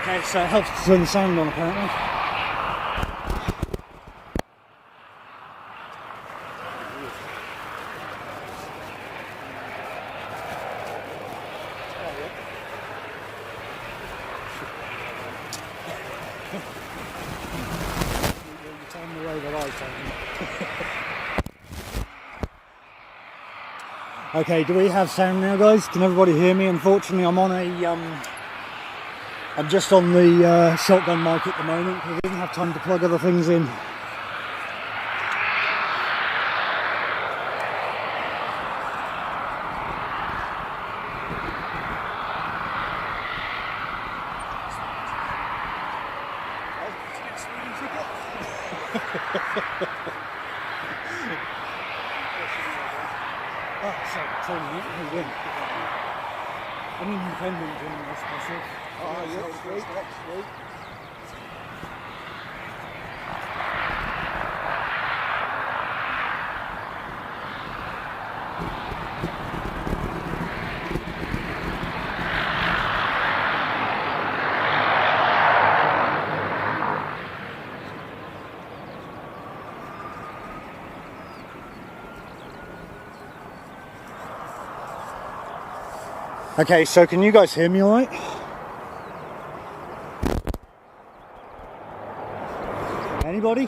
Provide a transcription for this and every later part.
Okay, so it helps to turn the sound on apparently. Okay, do we have sound now, guys? Can everybody hear me? Unfortunately, I'm just on the shotgun mic at the moment because I didn't have time to plug other things in. I'm independent journalist myself. Oh, yeah, sweet. Okay, so can you guys hear me all right? Anybody?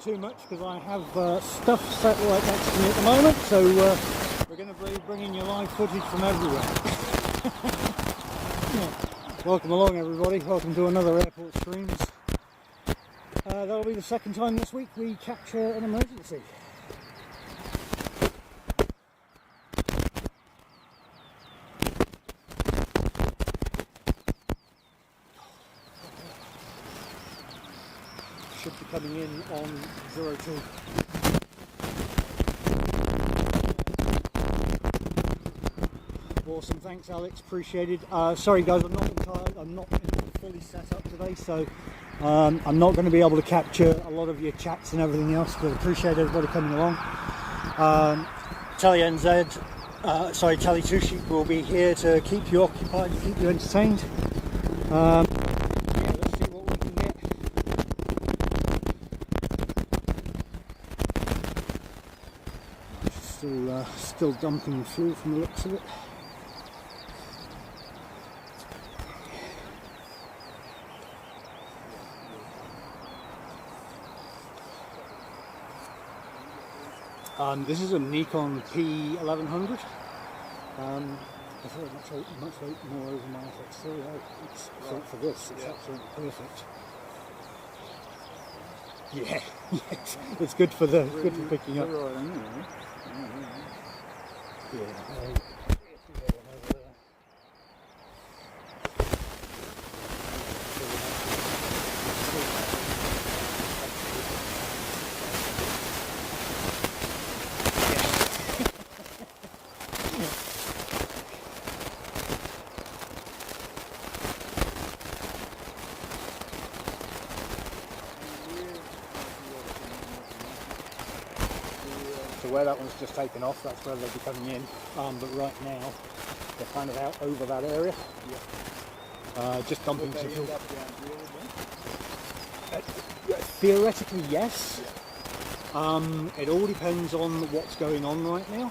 Too much because I have stuff set right next to me at the moment, so we're going to be bringing you live footage from everywhere. Welcome along everybody, welcome to another Airport Streams. That'll be the second time this week we capture an emergency. Should be coming in on 02. Awesome, thanks Alex, appreciated. Sorry guys, I'm not fully set up today, so I'm not going to be able to capture a lot of your chats and everything else, but appreciate everybody coming along. Telly NZ, sorry, Telly Two Sheep will be here to keep you occupied, keep you entertained. Yeah, let's see what we can get. Still dumping fuel from the looks of it. This is a Nikon P1100. I thought it much more over my FX3. For this, it's absolutely perfect. Yeah, yes, it's good for picking up. Yeah. Where that one's just taken off, that's where they'll be coming in, but right now they're kind of out over that area. Just dumping some fuel. Theoretically yes. It all depends on what's going on right now.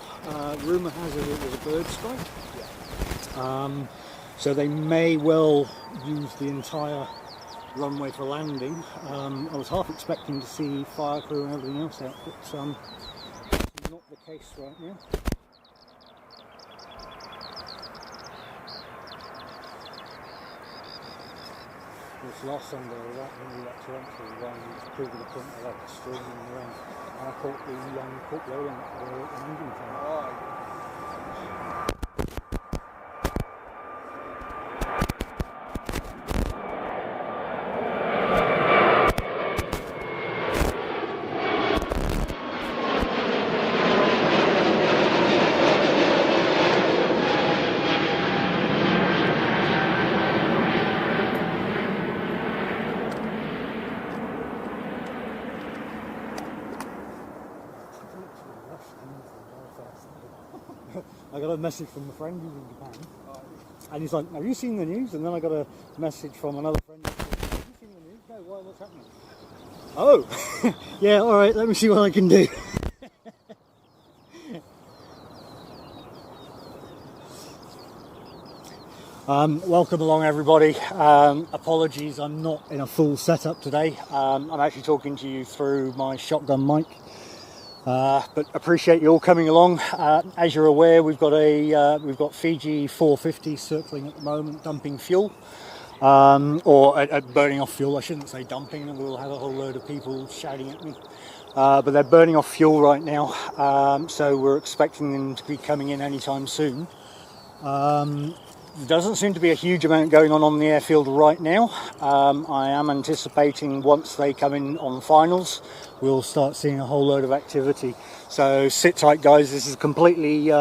Rumour has it was a bird strike, so they may well use the entire runway for landing. I was half expecting to see fire crew and everything else out, but not the case right now. This last Sunday I was out when we got to enter the rain, it was proving the point I like streaming in the rain, and I caught the Boeing at the landing time. got a message from a friend who's in Japan, and he's like, "Have you seen the news?" And then I got a message from another friend. Who said, "Have you seen the news? No, why? What's happening?" Oh, yeah. All right. Let me see what I can do. Welcome along, everybody. Apologies, I'm not in a full setup today. I'm actually talking to you through my shotgun mic, but appreciate you all coming along. As you're aware, we've got Fiji 450 circling at the moment, dumping fuel, or burning off fuel. I shouldn't say dumping, and we'll have a whole load of people shouting at me. But they're burning off fuel right now, so we're expecting them to be coming in anytime soon. There doesn't seem to be a huge amount going on the airfield right now. I am anticipating once they come in on finals, we'll start seeing a whole load of activity. So sit tight, guys. This is a completely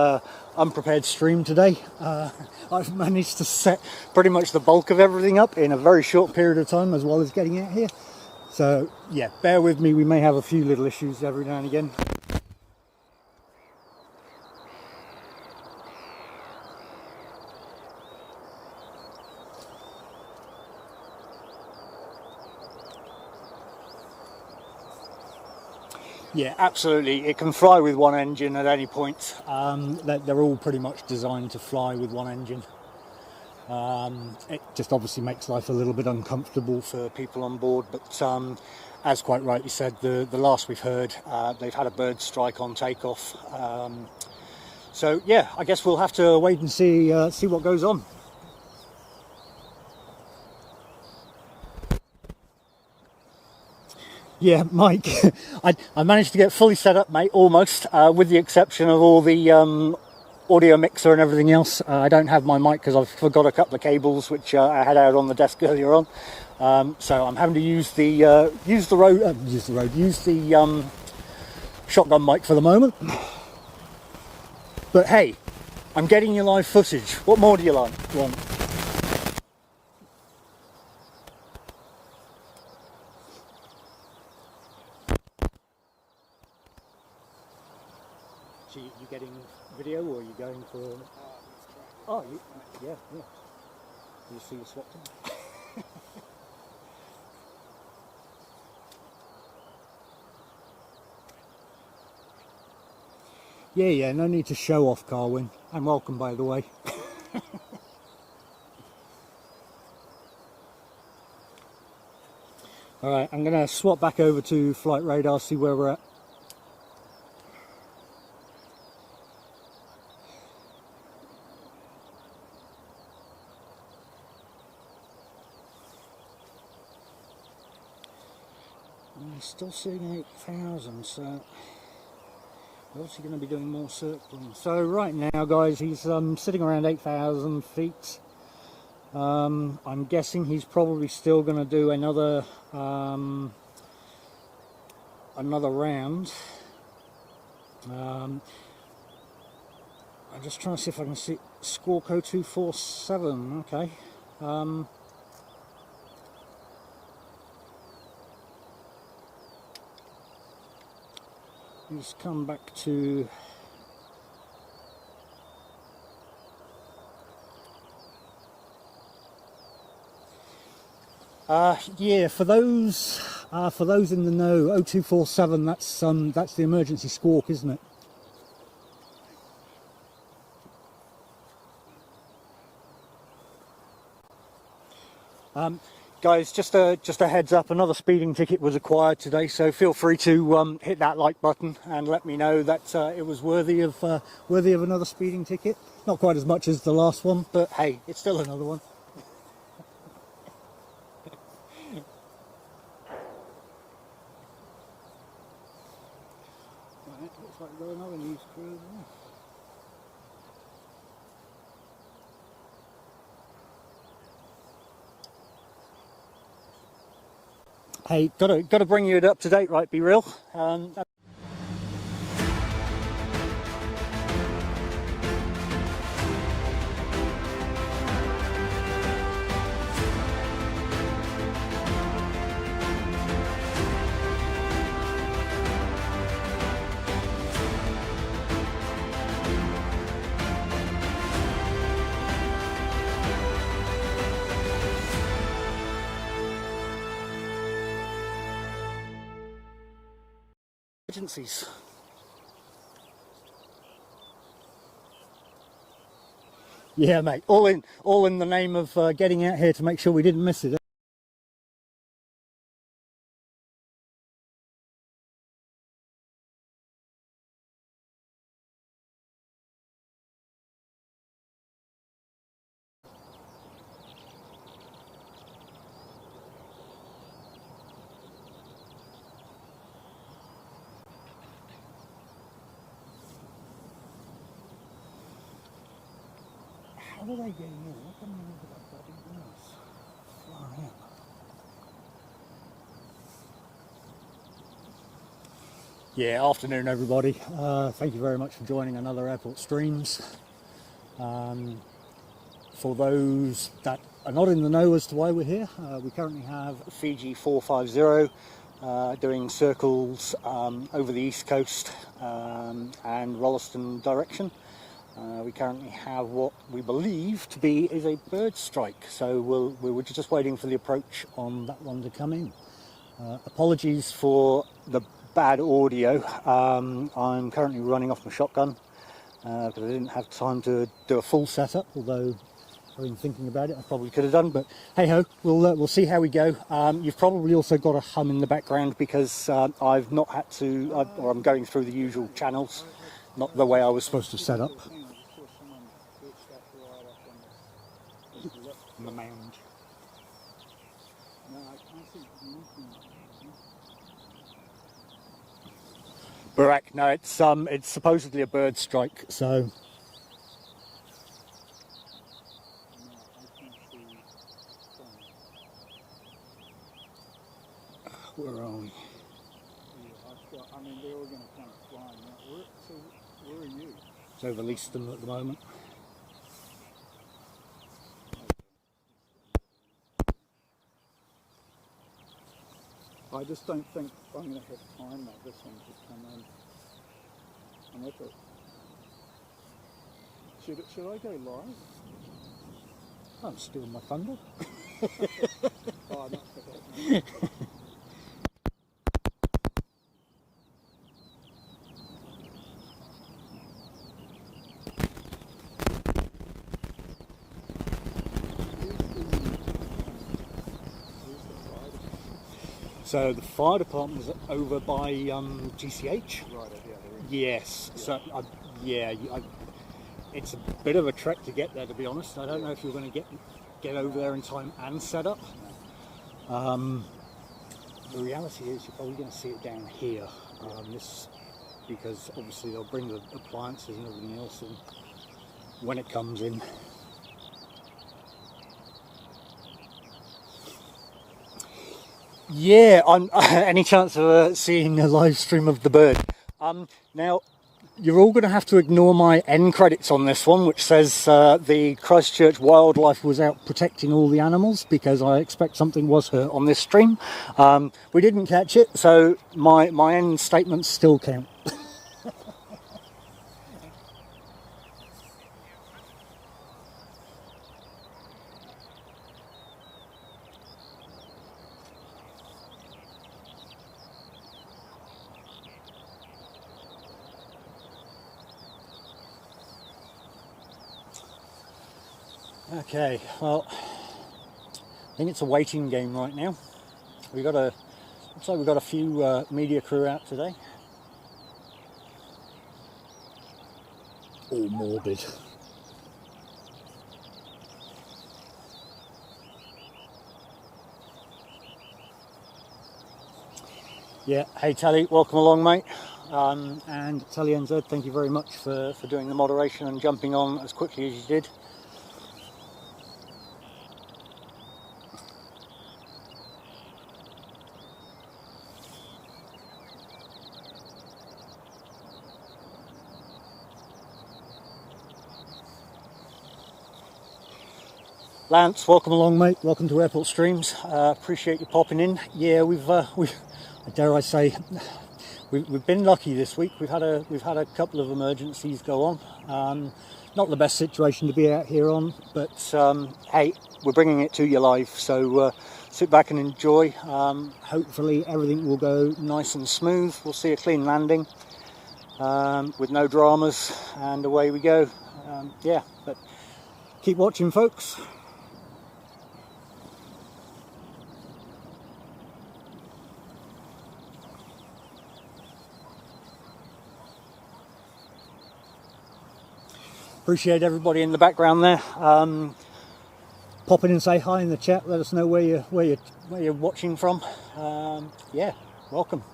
unprepared stream today. I've managed to set pretty much the bulk of everything up in a very short period of time, as well as getting out here. So yeah, bear with me. We may have a few little issues every now and again. Yeah, absolutely. It can fly with one engine at any point. They're all pretty much designed to fly with one engine. It just obviously makes life a little bit uncomfortable for people on board, but as quite rightly said, the last we've heard, they've had a bird strike on takeoff. So yeah, I guess we'll have to wait and see what goes on. Yeah, Mike, I managed to get fully set up, mate, almost, with the exception of all the audio mixer and everything else. I don't have my mic because I've forgot a couple of cables which I had out on the desk earlier on. So I'm having to use the shotgun mic for the moment. But hey, I'm getting you live footage. What more do you want? So you getting video, or are you going for? Oh, yeah. You see the swap them? Yeah. No need to show off, Carwin. And welcome, by the way. All right, I'm going to swap back over to flight radar, see where we're at. Still seeing 8,000, so we're obviously going to be doing more circling. So right now, guys, he's sitting around 8,000 feet. I'm guessing he's probably still going to do another round. I'm just trying to see if I can see Squawko 247. Okay. Just come back to yeah, for those in the know, 0247, that's the emergency squawk, isn't it? Guys, just a heads up, another speeding ticket was acquired today, so feel free to hit that like button and let me know that it was worthy of another speeding ticket. Not quite as much as the last one, but hey, it's still another one. Right, looks like we've got another news crew there. Hey, gotta bring you up to date, right? Be real. Agencies. Yeah, mate. All in the name of getting out here to make sure we didn't miss it. How are they getting in? What can they do about bloody noise? Flying out. Yeah, afternoon everybody. Thank you very much for joining another Airport Streams. For those that are not in the know as to why we're here, we currently have Fiji 450 doing circles over the east coast and Rolleston direction. We currently have what we believe to be is a bird strike, so we're just waiting for the approach on that one to come in. Apologies for the bad audio. I'm currently running off my shotgun because I didn't have time to do a full setup, although having thinking about it I probably could have done, but hey ho, we'll see how we go. You've probably also got a hum in the background because I've not had to, or I'm going through the usual channels, not the way I was supposed to set up. On the mound. Barak, no, it's supposedly a bird strike, so where are we? I mean, they're all going to come flying out. So where are you? It's over Leaston at the moment. I just don't think I'm going to have time like this one to come in. I'm at it. Should I go live? I'm stealing my thunder. Oh, not for that. No. So the fire department is over by GCH. Right, yeah. Yes. Yeah. So it's a bit of a trek to get there, to be honest. I don't know if you're going to get over there in time and set up. The reality is you're probably going to see it down here. Because obviously they'll bring the appliances and everything else in when it comes in. Yeah, any chance of seeing a live stream of the bird? Now, you're all going to have to ignore my end credits on this one, which says the Christchurch wildlife was out protecting all the animals, because I expect something was hurt on this stream. We didn't catch it, so my end statements still count. Okay, well, I think it's a waiting game right now. Looks like we've got a few media crew out today. All morbid. Yeah, hey Tally, welcome along, mate. And Tally NZ, thank you very much for doing the moderation and jumping on as quickly as you did. Lance, welcome along, mate. Welcome to Airport Streams. Appreciate you popping in. Yeah, we've dare I say, We've been lucky this week. We've had a couple of emergencies go on. Not the best situation to be out here on, but hey, we're bringing it to you live. So sit back and enjoy. Hopefully everything will go nice and smooth. We'll see a clean landing with no dramas, and away we go. Yeah, but keep watching, folks. Appreciate everybody in the background there. Pop in and say hi in the chat. Let us know where you're watching from. Yeah, welcome.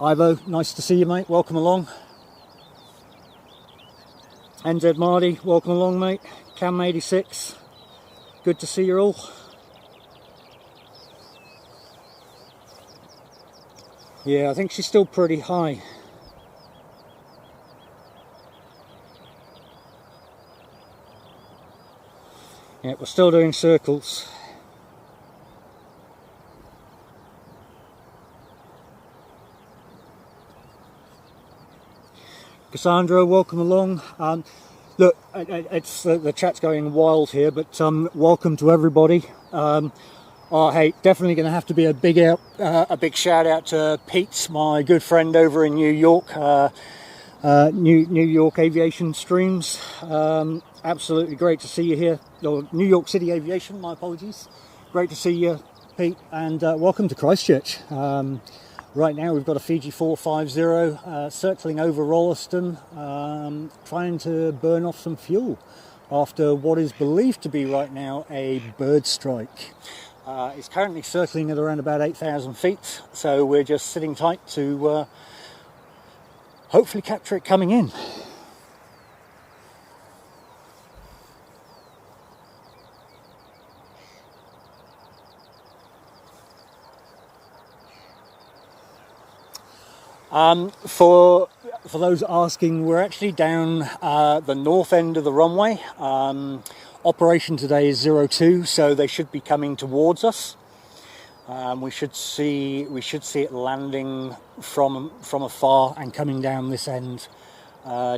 Ivo, nice to see you, mate. Welcome along. NZ Marty, welcome along, mate. Cam86, good to see you all. Yeah, I think she's still pretty high. Yeah, we're still doing circles. Cassandra, welcome along. Look, it's the chat's going wild here, but welcome to everybody. Hey, definitely going to have to be a big shout out to Pete, my good friend over in New York. New York Aviation streams. Absolutely great to see you here. Or New York City Aviation, my apologies. Great to see you, Pete, and welcome to Christchurch. Right now we've got a Fiji 450 circling over Rolleston, trying to burn off some fuel after what is believed to be right now a bird strike. It's currently circling at around about 8,000 feet, so we're just sitting tight to hopefully capture it coming in. For those asking, we're actually down the north end of the runway. Operation today is 02, so they should be coming towards us. We should see it landing from afar and coming down this end,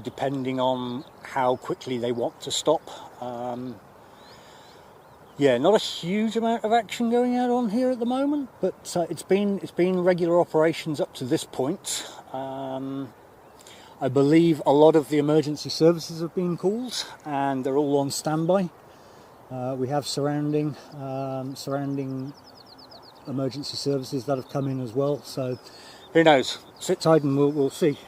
depending on how quickly they want to stop. Yeah, not a huge amount of action going out on here at the moment, but it's been regular operations up to this point. I believe a lot of the emergency services have been called, and they're all on standby. We have surrounding emergency services that have come in as well. So who knows? Sit tight and we'll see.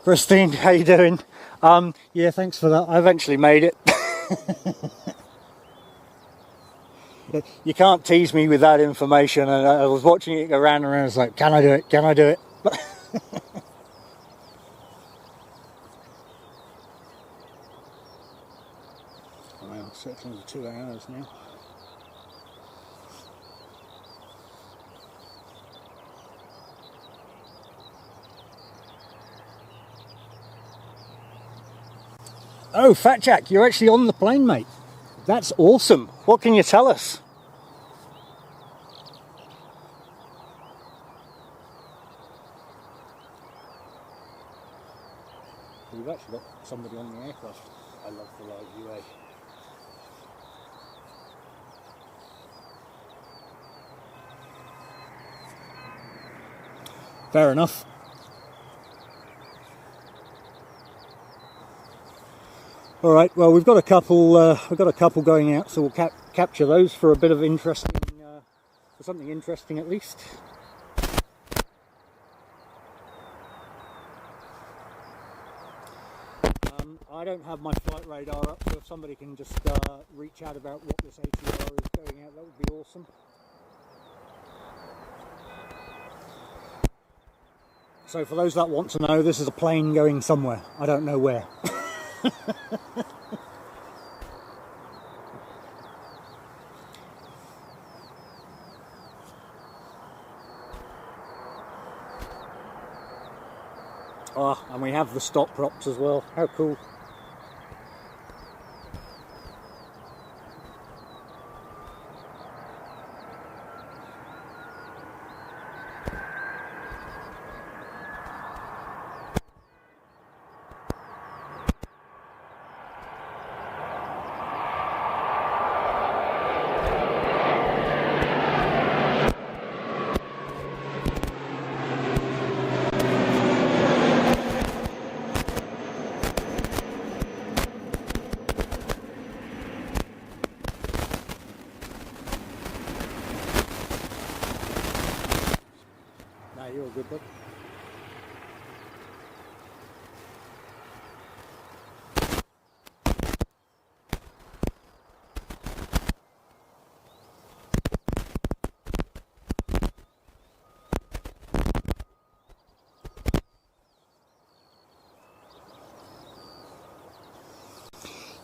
Christine, how you doing? Yeah, thanks for that. I eventually made it. You can't tease me with that information, and I was watching it go round and round. I was like, can I do it? Can I do it? Wow, circling for 2 hours now. Oh, Fat Jack, you're actually on the plane, mate. That's awesome. What can you tell us? We've actually got somebody on the aircraft. I love the live UA. Fair enough. All right. Well, we've got a couple going out, so we'll capture those for a bit of interesting, for something interesting at least. I don't have my flight radar up, so if somebody can just reach out about what this ATR is going out, that would be awesome. So for those that want to know, this is a plane going somewhere. I don't know where. Oh, and we have the stop props as well. How cool. Ah, you're good, bud.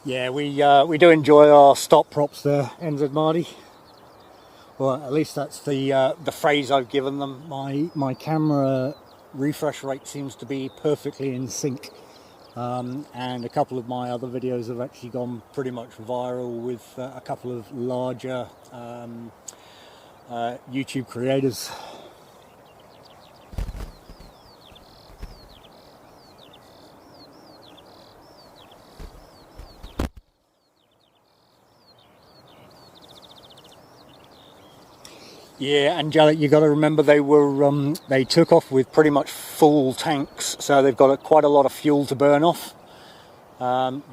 Yeah, we do enjoy our stop props there, NZ Marty. Well, at least that's the phrase I've given them. My camera refresh rate seems to be perfectly in sync, and a couple of my other videos have actually gone pretty much viral with a couple of larger YouTube creators. Yeah, Angelic, you got to remember they took off with pretty much full tanks, so they've got quite a lot of fuel to burn off.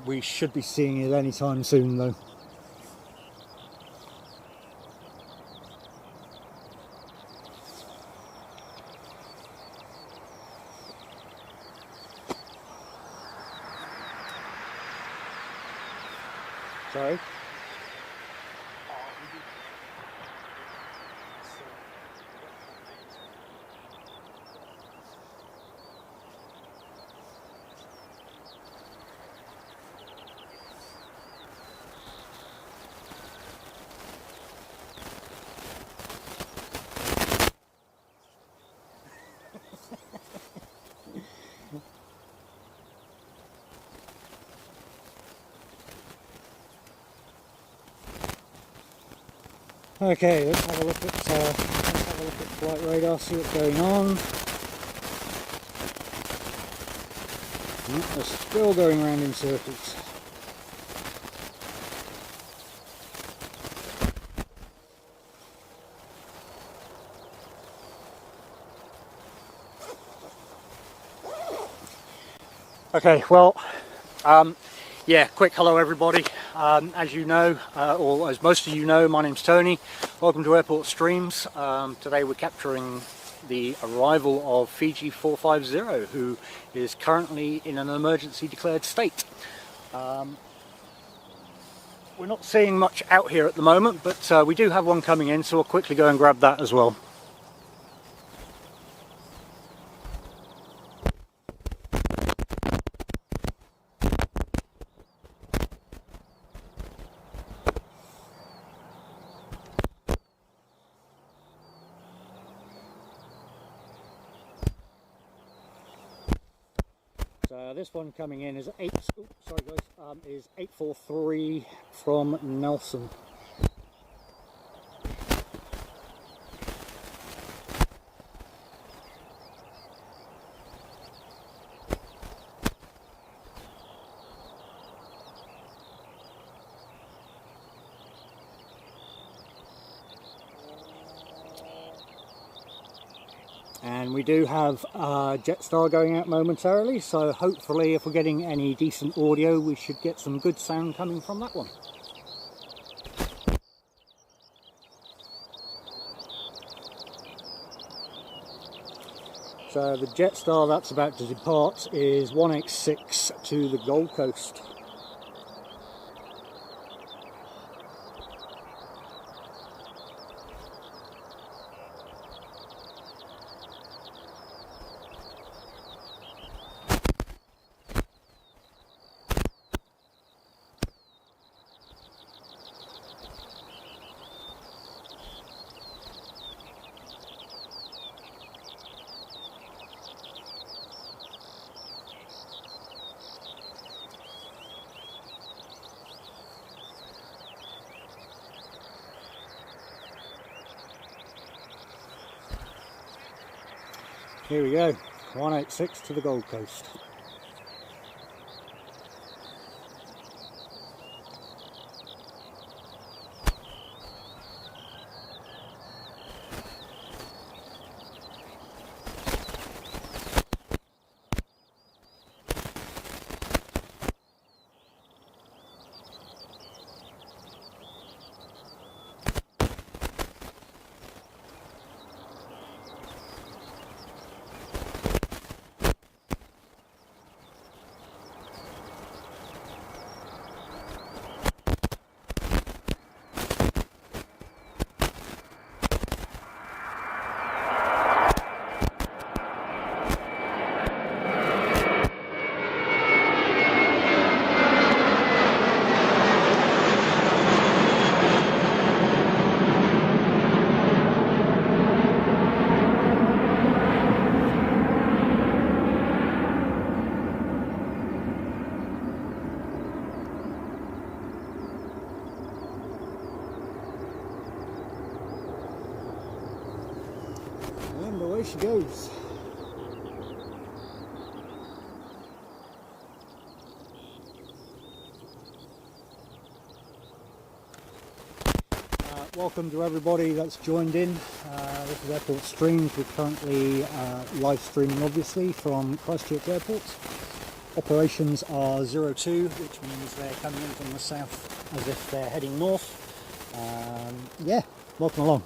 We should be seeing it anytime soon, though. Sorry. Okay, let's have a look at flight radar, see what's going on. They're still going around in circles. Okay, well, yeah, quick hello everybody. As you know, or as most of you know, my name's Tony. Welcome to Airport Streams. Today we're capturing the arrival of Fiji 450, who is currently in an emergency declared state. We're not seeing much out here at the moment, but we do have one coming in, so we'll quickly go and grab that as well. This one coming in is 843 from Nelson. And we do have Jetstar going out momentarily, so hopefully if we're getting any decent audio we should get some good sound coming from that one. So the Jetstar that's about to depart is 186 to the Gold Coast. Here we go, 186 to the Gold Coast. she goes. Welcome to everybody that's joined in. This is Airport Streams. We're currently live streaming, obviously, from Christchurch Airport. Operations are 02, which means they're coming in from the south as if they're heading north. Yeah, welcome along.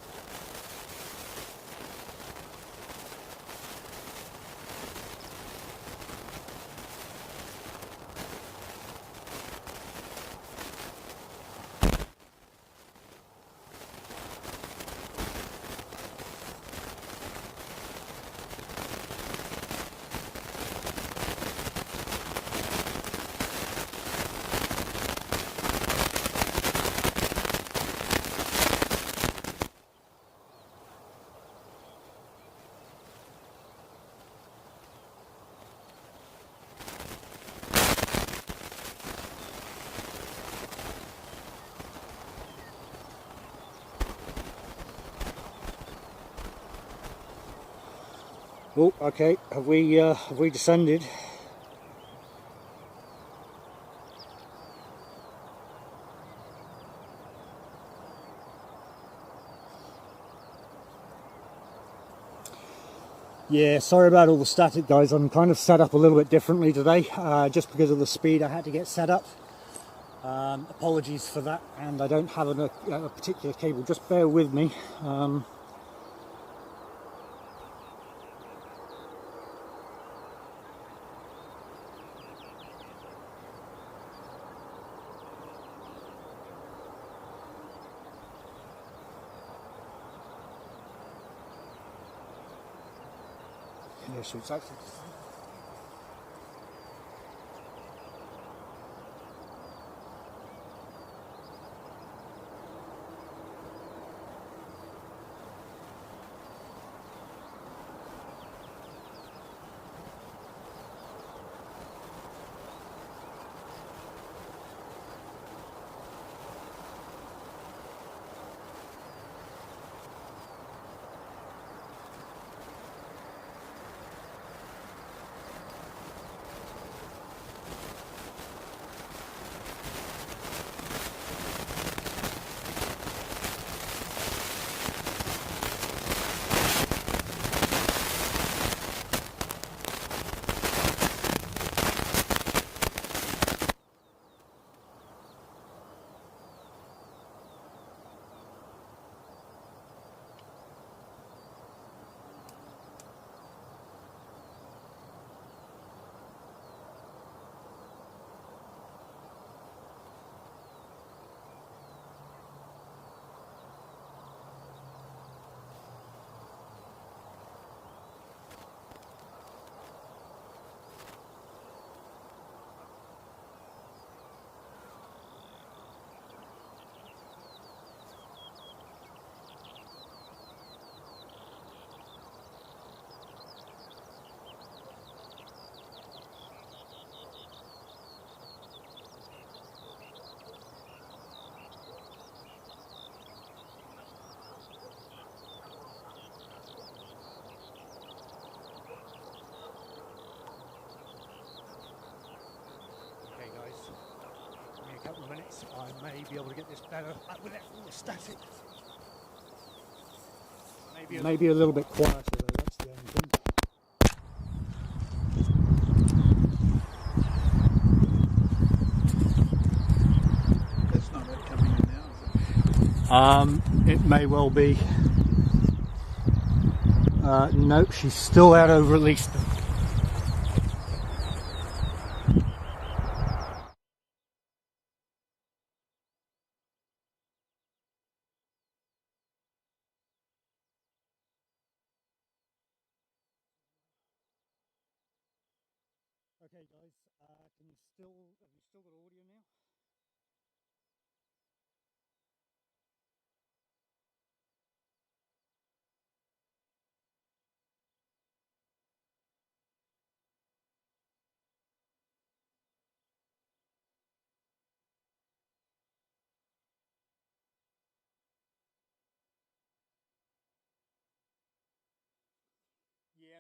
Oh, okay. Have we descended? Yeah, sorry about all the static, guys. I'm kind of set up a little bit differently today, just because of the speed I had to get set up. Apologies for that, and I don't have a particular cable. Just bear with me. Yeah, so it's actually. A couple of minutes, I may be able to get this better without all the static. Maybe a little bit quieter though, that's the only thing. That's not it coming in now, is it? It may well be. No, she's still out over at least. Okay, guys, have you still got audio now?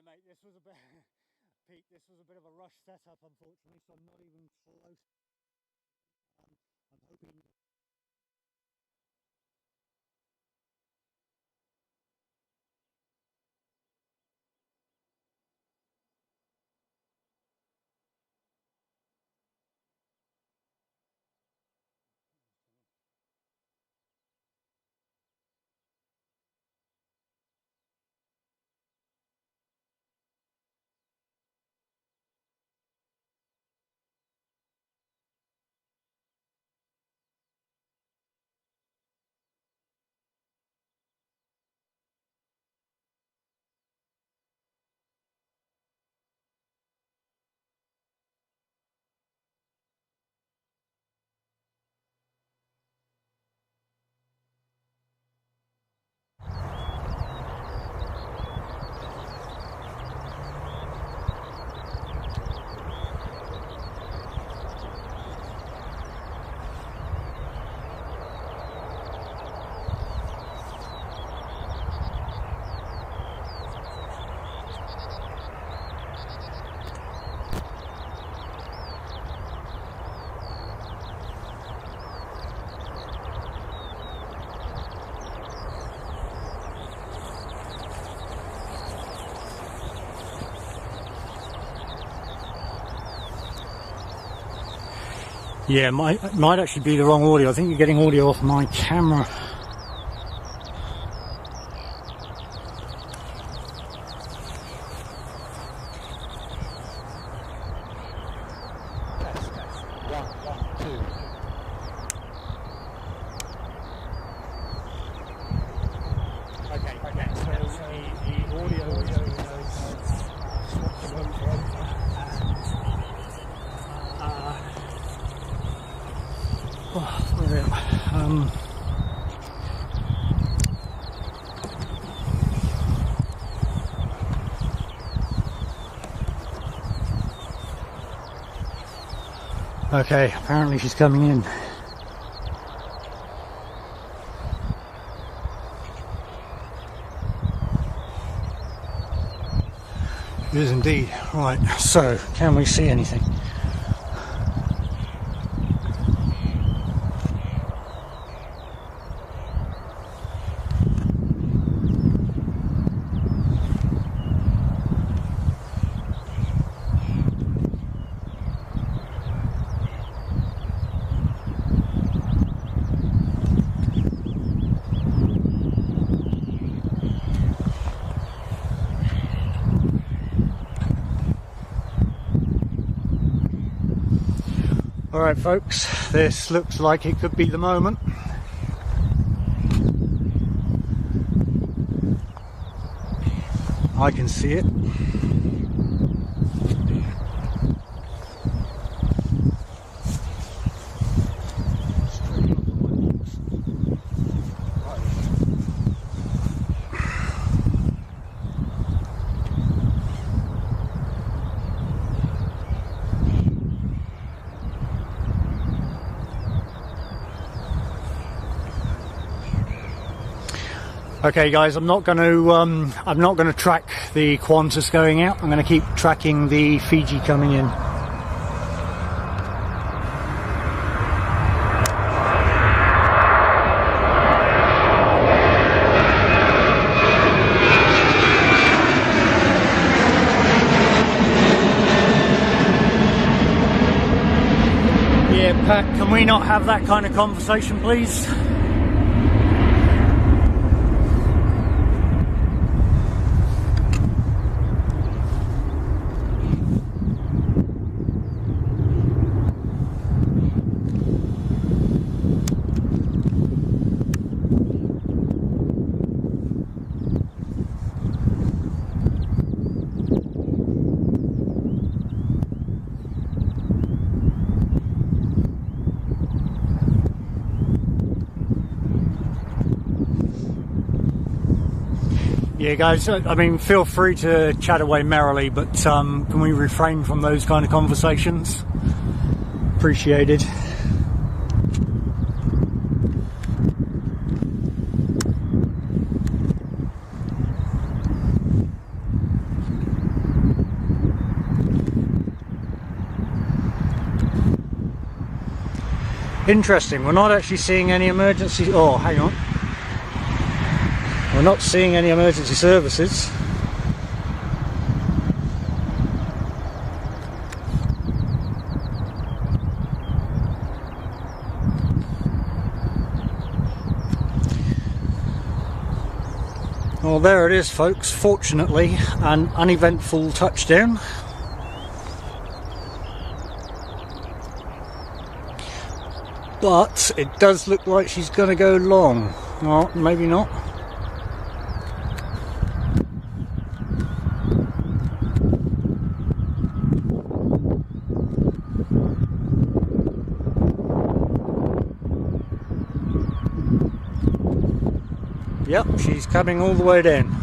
Yeah, mate, this was a bit, Pete, this was a bit of a rush setup, unfortunately, so I'm not even close. I'm hoping. Yeah, it might actually be the wrong audio. I think you're getting audio off my camera. Okay, apparently she's coming in. It is indeed. Right, so can we see anything? Alright folks, this looks like it could be the moment. I can see it. Okay guys, I'm not going to track the Qantas going out. I'm going to keep tracking the Fiji coming in. Yeah, Pat, can we not have that kind of conversation, please? Yeah guys, I mean feel free to chat away merrily, but can we refrain from those kind of conversations? Appreciated. Interesting, we're not actually seeing any emergency... Oh, hang on. We're not seeing any emergency services. Well, there it is, folks. Fortunately, an uneventful touchdown. But it does look like she's going to go long. Well, maybe not. Yep, she's coming all the way down.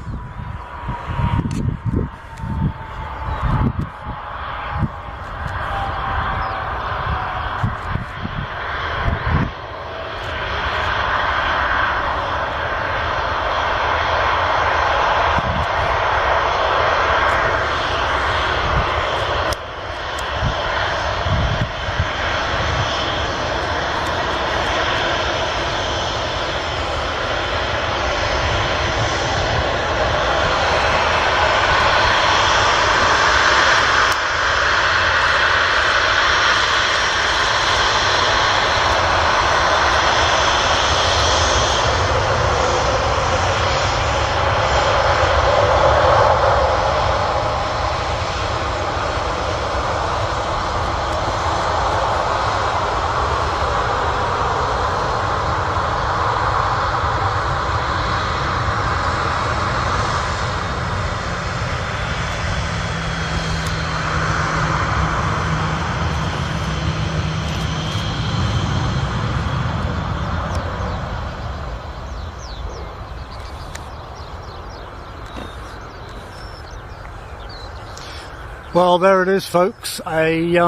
Well, there it is, folks. A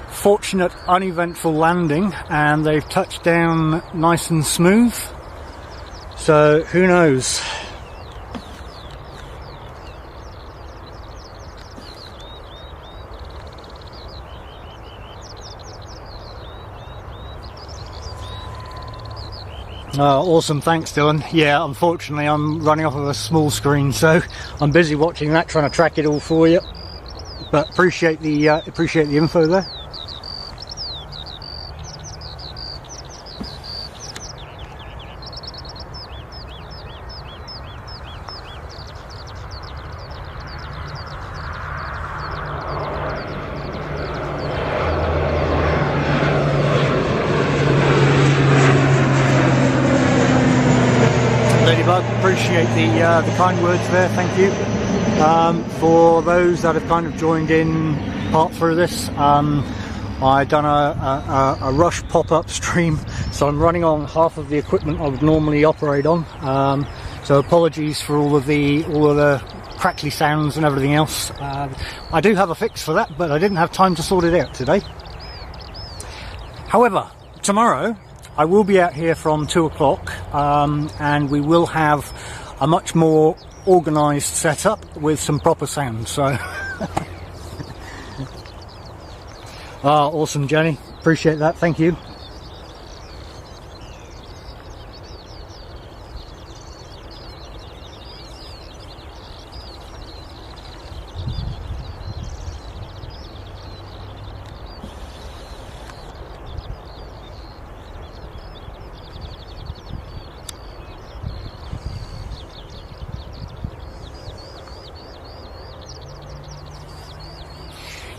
fortunate, uneventful landing, and they've touched down nice and smooth. So, who knows? Awesome, thanks Dylan. Yeah, unfortunately I'm running off of a small screen, so I'm busy watching that, trying to track it all for you. But appreciate the info there. Appreciate the kind words there, thank you. For those that have kind of joined in part through this, I've done a rush pop-up stream, so I'm running on half of the equipment I would normally operate on. So apologies for all of the crackly sounds and everything else. I do have a fix for that, but I didn't have time to sort it out today. However, tomorrow I will be out here from 2 o'clock, and we will have a much more organised setup with some proper sound. So, awesome, Jenny. Appreciate that. Thank you.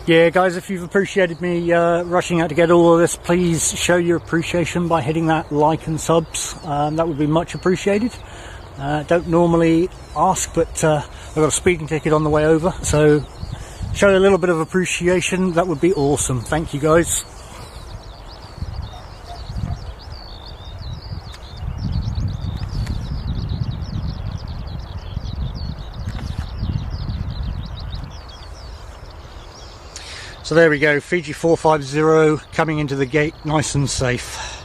Yeah, guys, if you've appreciated me rushing out to get all of this, please show your appreciation by hitting that like and subs. That would be much appreciated. Don't normally ask, but I've got a speeding ticket on the way over, so show a little bit of appreciation. That would be awesome. Thank you, guys. So there we go, Fiji 450 coming into the gate nice and safe.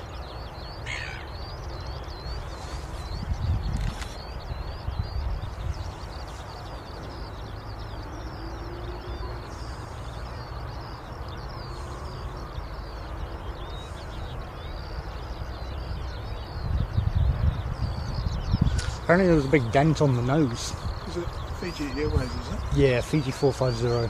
Apparently there was a big dent on the nose. Is it Fiji Airways, is it? Yeah, Fiji 450.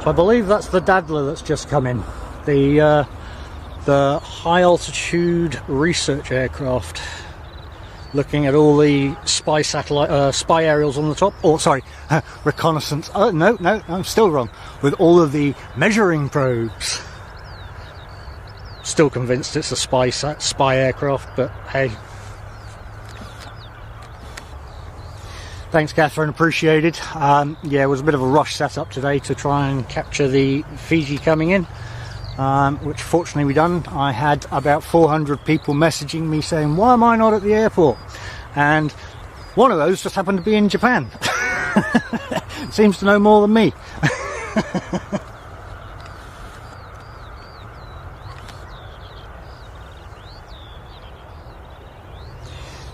I believe that's the Daddler that's just come in, the high altitude research aircraft, looking at all the spy satellite, spy aerials on the top. Or sorry, reconnaissance. Oh no, I'm still wrong. With all of the measuring probes. Still convinced it's a spy aircraft, but hey. Thanks, Catherine, appreciated. Yeah, it was a bit of a rush setup today to try and capture the Fiji coming in, which fortunately we done. I had about 400 people messaging me saying, why am I not at the airport? And one of those just happened to be in Japan. Seems to know more than me.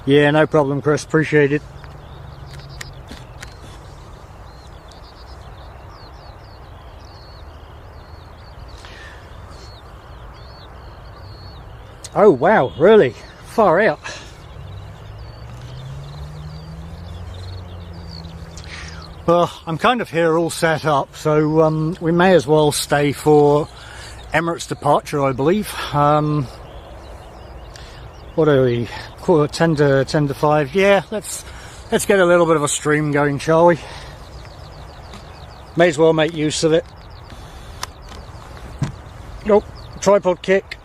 Yeah, no problem, Chris, appreciate it. Oh wow, really? Far out. Well, I'm kind of here all set up, so we may as well stay for Emirates departure, I believe. What are we? 10 to 5. Yeah, let's get a little bit of a stream going, shall we? May as well make use of it. Nope, tripod kick.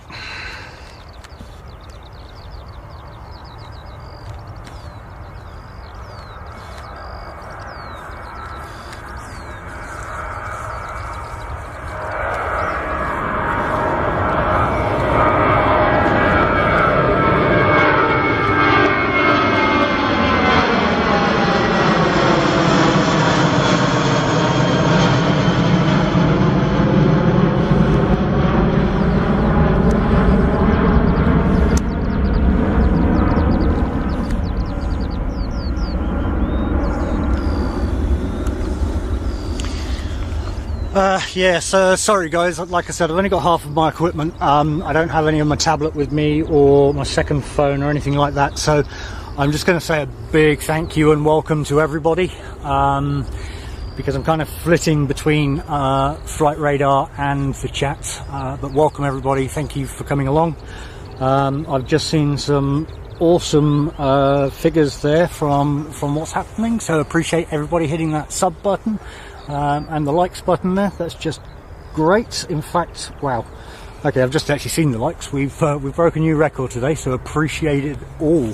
Yes, sorry guys, like I said, I've only got half of my equipment. I don't have any of my tablet with me or my second phone or anything like that, so I'm just going to say a big thank you and welcome to everybody, because I'm kind of flitting between Flight Radar and the chat, but welcome everybody, thank you for coming along. I've just seen some awesome figures there from what's happening, so appreciate everybody hitting that sub button. And the likes button there, that's just great. In fact, wow. Okay, I've just actually seen the likes. We've broken a new record today, so appreciate it all.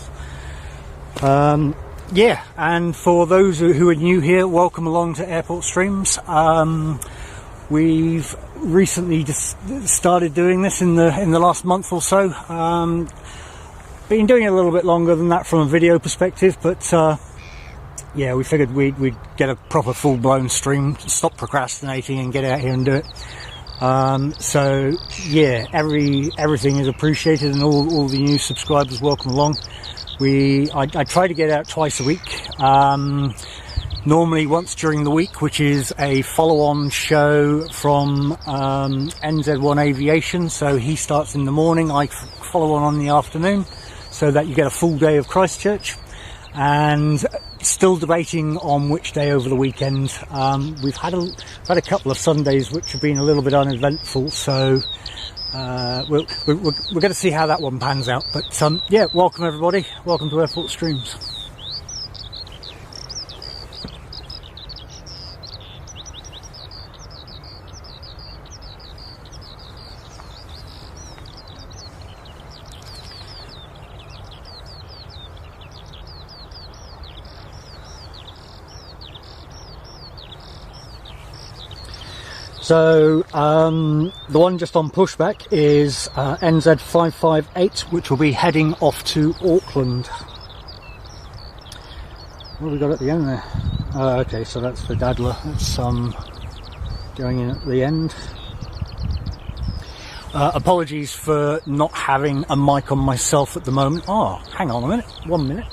Yeah, and for those who are new here, welcome along to Airport Streams. We've recently just started doing this in the last month or so. Been doing it a little bit longer than that from a video perspective, but yeah, we figured we'd get a proper full-blown stream, stop procrastinating and get out here and do it. So yeah, everything is appreciated, and all the new subscribers, welcome along. I try to get out twice a week, normally once during the week, which is a follow-on show from NZ1 Aviation. So he starts in the morning, I follow on the afternoon, so that you get a full day of Christchurch. And still debating on which day over the weekend. We've had a couple of Sundays which have been a little bit uneventful, so we're going to see how that one pans out. But yeah, welcome everybody, welcome to Airport Streams. So the one just on pushback is NZ558, which will be heading off to Auckland. What have we got at the end there? Okay, so that's the Daddler. That's going in at the end. Apologies for not having a mic on myself at the moment. Oh, hang on a minute, 1 minute.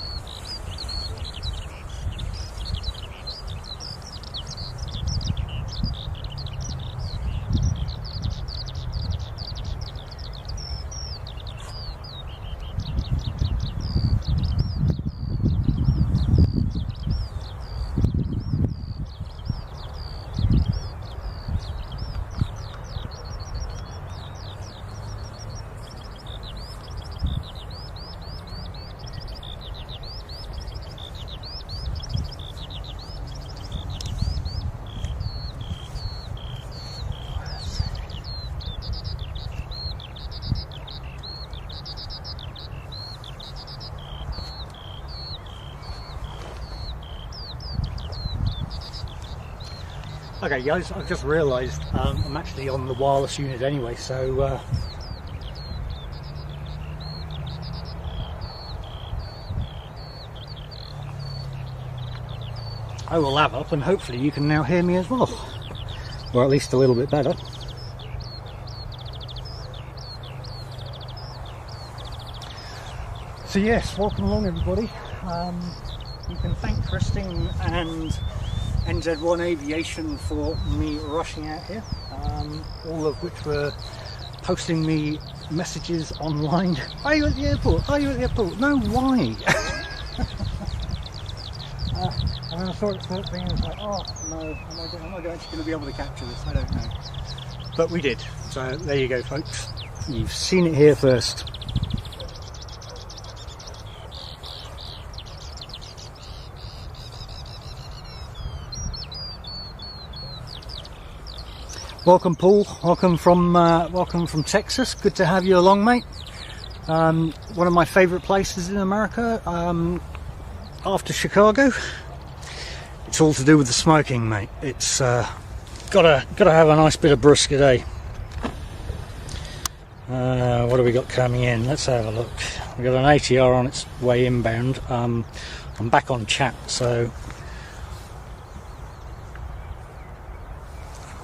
Okay guys, I've just realised I'm actually on the wireless unit anyway, so I will have up and hopefully you can now hear me as well, or at least a little bit better. So yes, welcome along everybody. You can thank Christine and NZ1 Aviation for me rushing out here, all of which were posting me messages online. Are you at the airport? Are you at the airport? No, why? And then I saw it first thing and I was like, oh no, am I actually going to be able to capture this? I don't know. But we did. So there you go folks. You've seen it here first. Welcome Paul, welcome from Texas, good to have you along mate. One of my favourite places in America, after Chicago. It's all to do with the smoking mate, it's gotta have a nice bit of brisket, eh? What do we got coming in? Let's have a look. We've got an ATR on its way inbound. I'm back on chat, so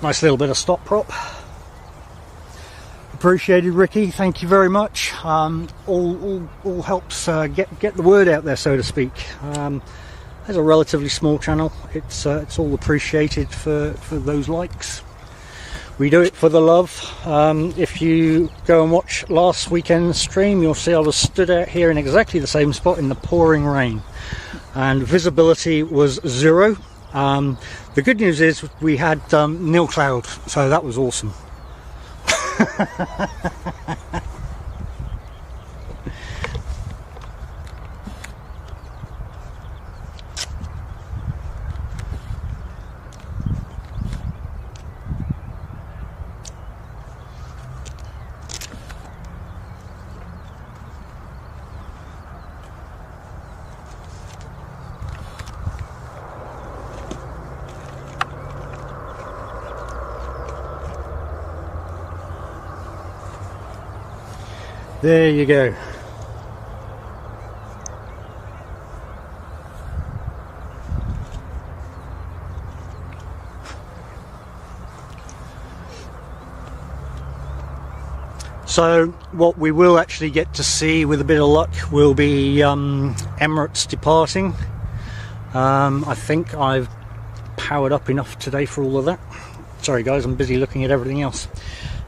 nice little bit of stop prop. Appreciated Ricky, thank you very much. All helps get the word out there, so to speak. It's a relatively small channel. It's all appreciated for those likes. We do it for the love. If you go and watch last weekend's stream, you'll see I was stood out here in exactly the same spot in the pouring rain, and visibility was 0. The good news is we had nil cloud, so that was awesome. There you go. So what we will actually get to see with a bit of luck will be Emirates departing. I think I've powered up enough today for all of that. Sorry guys, I'm busy looking at everything else.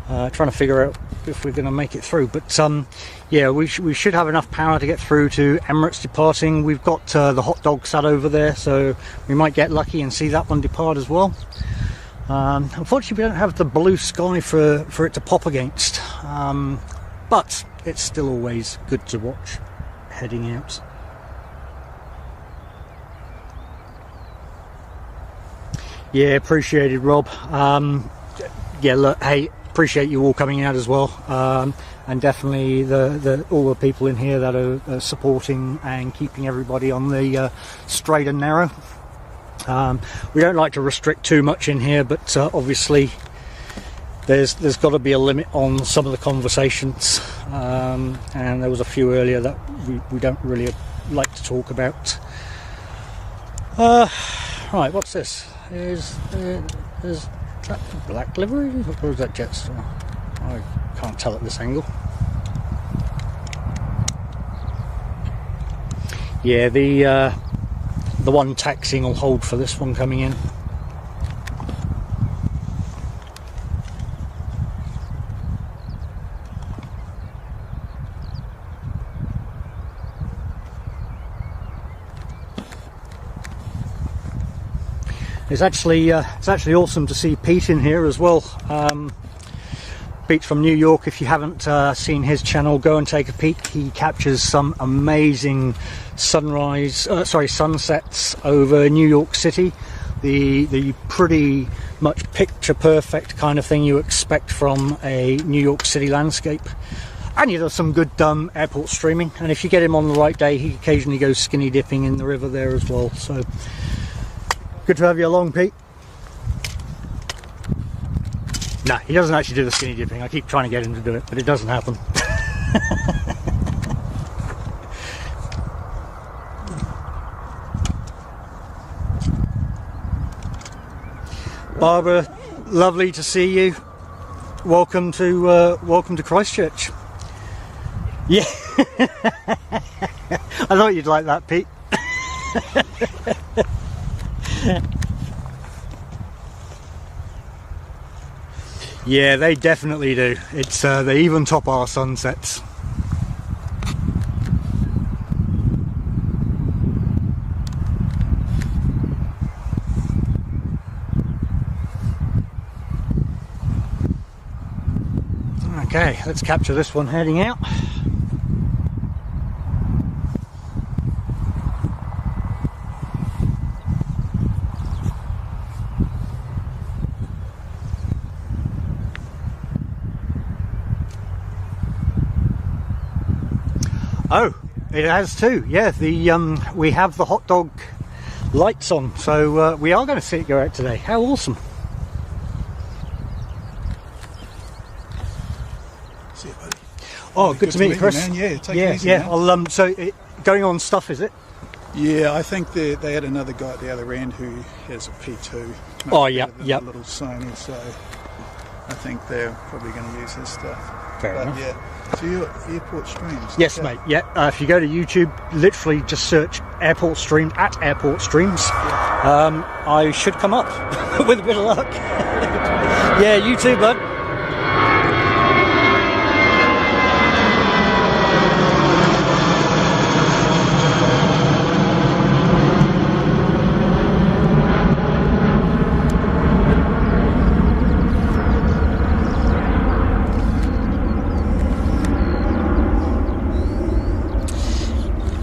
Trying to figure out if we're going to make it through, but yeah, we should have enough power to get through to Emirates departing. We've got the hot dog sat over there, so we might get lucky and see that one depart as well. Unfortunately we don't have the blue sky for it to pop against, but it's still always good to watch heading out. Yeah, appreciated Rob. Yeah, look, hey, appreciate you all coming out as well, and definitely all the people in here that are supporting and keeping everybody on the straight and narrow. We don't like to restrict too much in here, but obviously there's got to be a limit on some of the conversations, and there was a few earlier that we don't really like to talk about. Right, what's this? There's that black livery or is that Jetstar? I can't tell at this angle. Yeah, the one taxiing will hold for this one coming in. It's actually awesome to see Pete in here as well. Pete from New York. If you haven't seen his channel, go and take a peek. He captures some amazing sunsets over New York City. The pretty much picture perfect kind of thing you expect from a New York City landscape. And he does some good airport streaming. And if you get him on the right day, he occasionally goes skinny dipping in the river there as well. So good to have you along, Pete. No, he doesn't actually do the skinny dipping. I keep trying to get him to do it, but it doesn't happen. Barbara, lovely to see you. Welcome to Christchurch. Yeah, I thought you'd like that, Pete. Yeah, they definitely do. It's they even top our sunsets. Okay, let's capture this one heading out. Oh, it has too. Yeah, we have the hot dog lights on, so we are going to see it go out today. How awesome! See you, buddy. Oh, good to meet you, Chris. Man. Yeah, take it easy, man. I'll, so going on stuff, is it? Yeah, I think they had another guy at the other end who has a P2. Oh, yeah, yeah. Little Sony, so I think they're probably going to use his stuff. Fair enough. Yeah. So your airport streams? Yes, okay, mate. Yeah. If you go to YouTube, literally just search airport stream at airport streams. Yeah. I should come up with a bit of luck. Yeah, you too, bud.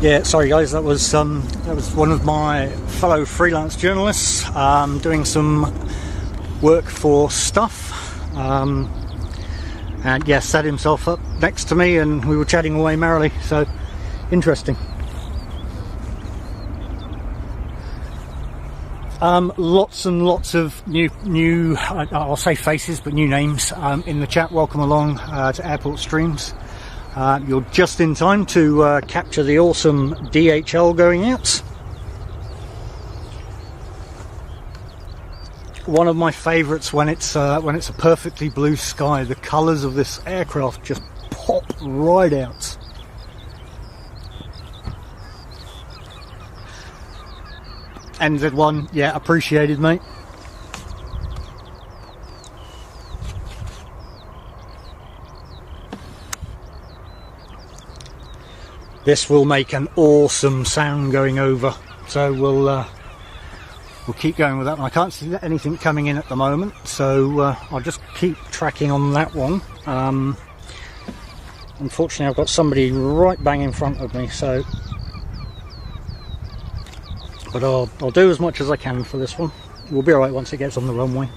Yeah, sorry guys, that was one of my fellow freelance journalists doing some work for Stuff, and yeah, set himself up next to me and we were chatting away merrily, so interesting. Lots and lots of new I'll say faces, but new names in the chat. Welcome along to Airport Streams. You're just in time to capture the awesome DHL going out. One of my favourites when it's a perfectly blue sky. The colours of this aircraft just pop right out. NZ1, yeah, appreciated, mate. This will make an awesome sound going over, so we'll keep going with that. I can't see anything coming in at the moment, so I'll just keep tracking on that one. Unfortunately, I've got somebody right bang in front of me, so but I'll do as much as I can for this one. We'll be alright once it gets on the runway.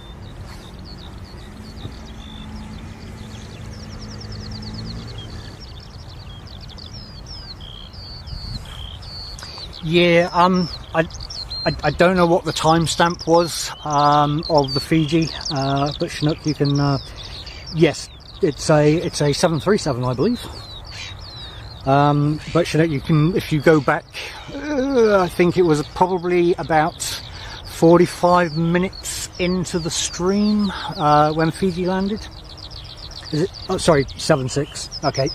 Yeah, I don't know what the timestamp was of the Fiji, but Chinook, you can. Yes, it's a 737, I believe. But Chinook, you can, if you go back, I think it was probably about 45 minutes into the stream when Fiji landed. Is it? Oh, sorry, 7.6. Okay.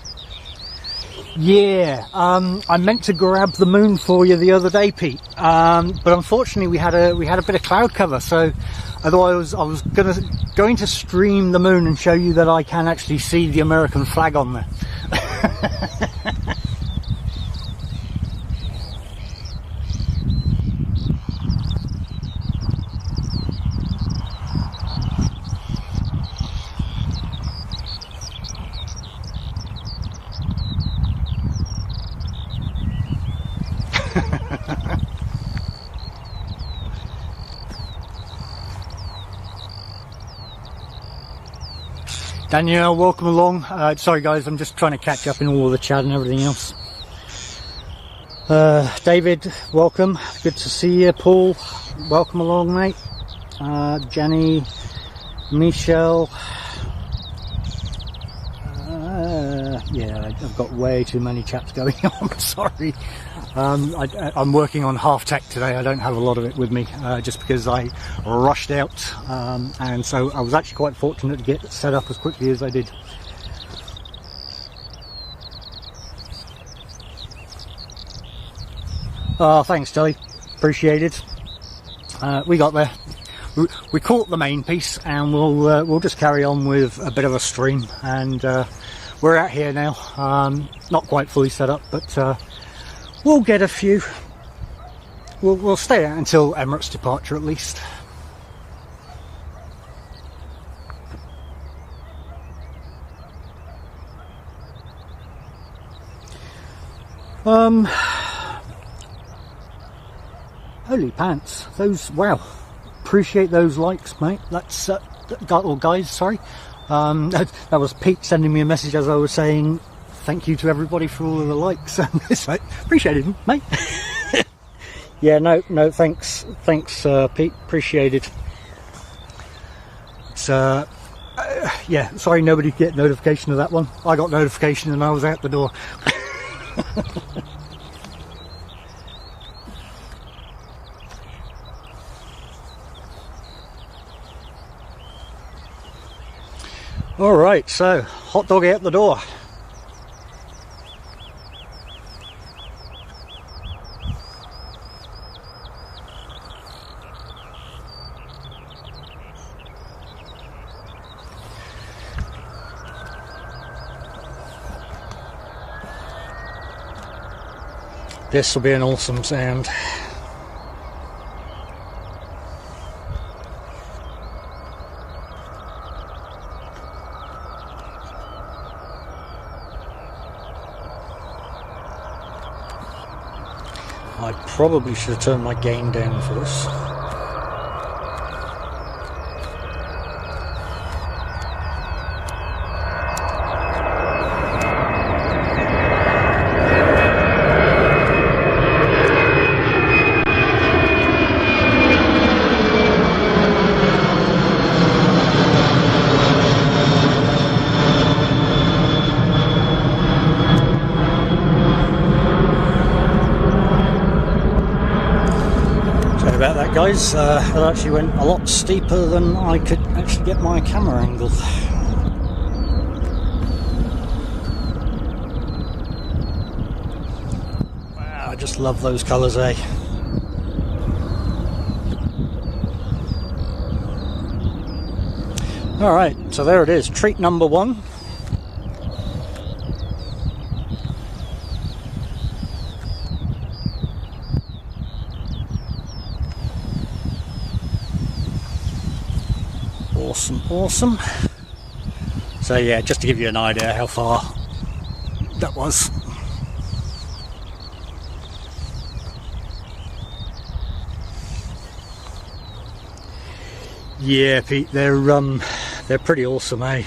Yeah, I meant to grab the moon for you the other day, Pete, but unfortunately we had a bit of cloud cover. So otherwise I was going to stream the moon and show you that I can actually see the American flag on there. Danielle, welcome along. Sorry guys, I'm just trying to catch up in all the chat and everything else. David, welcome. Good to see you. Paul, welcome along, mate. Jenny, Michelle. Yeah, I've got way too many chats going on. Sorry. I'm working on half tech today. I don't have a lot of it with me, just because I rushed out, and so I was actually quite fortunate to get set up as quickly as I did. Oh, thanks, Jelly. Appreciate it. We got there. We caught the main piece, and we'll just carry on with a bit of a stream. And we're out here now. Not quite fully set up, but we'll get a few. We'll stay out until Emirates departure at least. Holy pants! Those, wow! Appreciate those likes, mate. That's or guys, sorry. That was Pete sending me a message as I was saying thank you to everybody for all of the likes. Appreciate it, mate. Yeah, no, thanks, Pete. Appreciate it. It's yeah, sorry nobody get notification of that one. I got notification and I was out the door. Alright, so hot dog out the door. This will be an awesome sound. I probably should have turned my gain down for this. Guys, it actually went a lot steeper than I could actually get my camera angle. Wow, I just love those colours, eh? Alright, so there it is, treat number one. Awesome. So yeah, just to give you an idea how far that was. Yeah, Pete, they're pretty awesome, eh?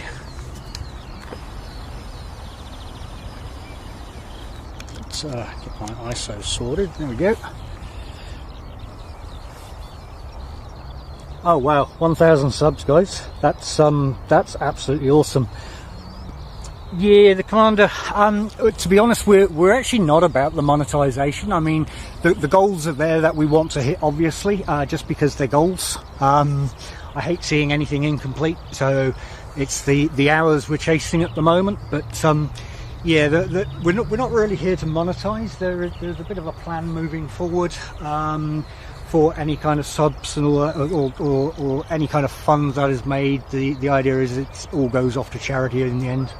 Let's get my ISO sorted. There we go. Oh wow, 1,000 subs, guys. That's absolutely awesome. Yeah, the Commander, to be honest, we're actually not about the monetization. I mean, the goals are there that we want to hit, obviously, just because they're goals. I hate seeing anything incomplete, so it's the hours we're chasing at the moment. But yeah, we're not really here to monetize. There's a bit of a plan moving forward for any kind of subs and or any kind of funds that is made. The idea is it all goes off to charity in the end.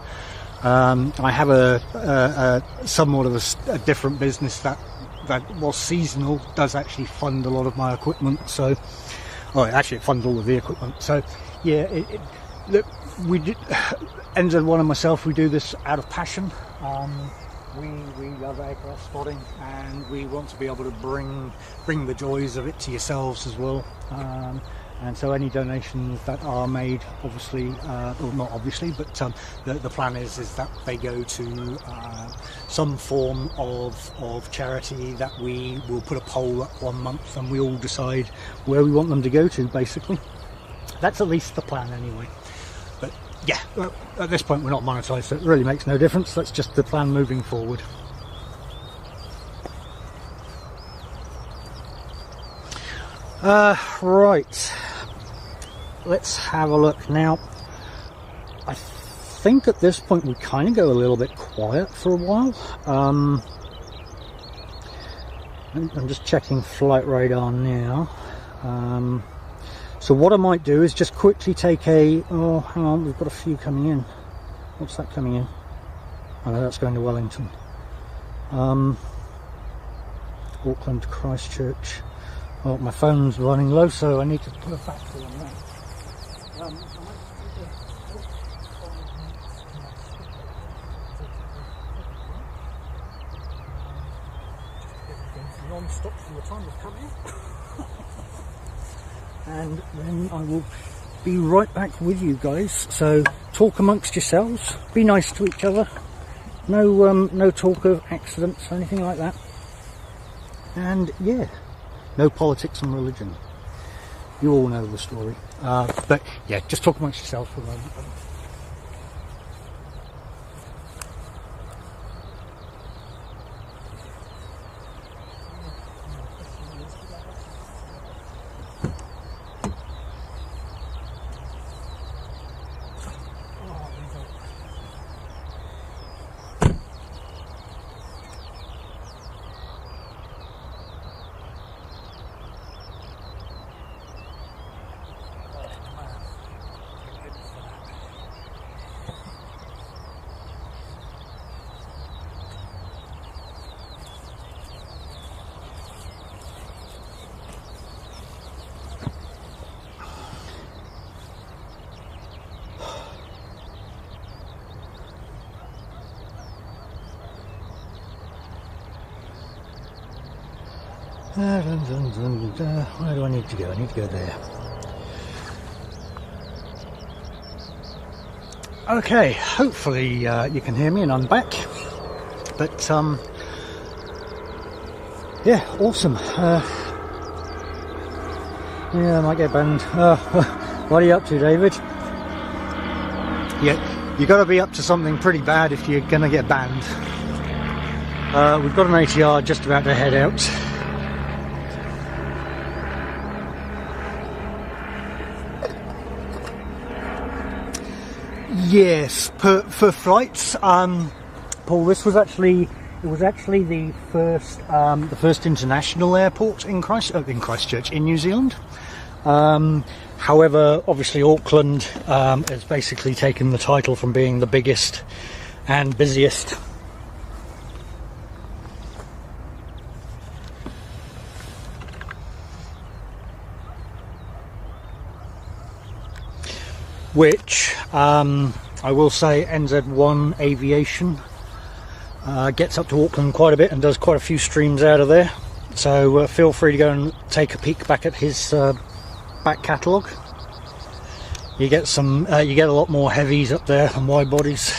I have a somewhat of a different business that was seasonal, does actually fund a lot of my equipment. So, actually it funds all of the equipment. So, yeah, look, we did. NZ1 and myself, we do this out of passion. We love aircraft spotting, and we want to be able to bring the joys of it to yourselves as well. And so any donations that are made, obviously, or not obviously, but the plan is that they go to some form of charity that we will put a poll up 1 month, and we all decide where we want them to go to, basically. That's at least the plan anyway. But yeah, at this point we're not monetized, so it really makes no difference. That's just the plan moving forward. Right, let's have a look now. I think at this point we kind of go a little bit quiet for a while. I'm just checking flight radar now. So what I might do is just quickly take hang on, we've got a few coming in. What's that coming in? Oh no, that's going to Wellington. Auckland to Christchurch. Oh, my phone's running low, so I need to put a battery on that. Non-stop from the time of coming. And then I will be right back with you guys. So talk amongst yourselves, be nice to each other, no talk of accidents or anything like that, and yeah, no politics and religion. You all know the story, but yeah, just talk amongst yourselves for a moment. Where do I need to go? I need to go there. Okay, hopefully you can hear me and I'm back. But yeah, awesome. Yeah, I might get banned. What are you up to, David? Yeah, you got to be up to something pretty bad if you're gonna get banned. We've got an ATR just about to head out. Yes, for flights, Paul. This was actually the first international airport in Christchurch in New Zealand. However, obviously Auckland has basically taken the title from being the biggest and busiest. Which I will say NZ1 Aviation gets up to Auckland quite a bit and does quite a few streams out of there, so feel free to go and take a peek back at his back catalogue. You get a lot more heavies up there and wide bodies,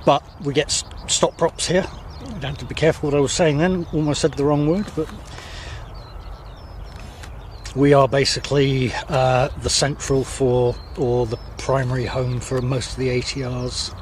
but we get stop props here. I have to be careful what I was saying then, almost said the wrong word, but we are basically the central for, or the primary home for most of the ATRs.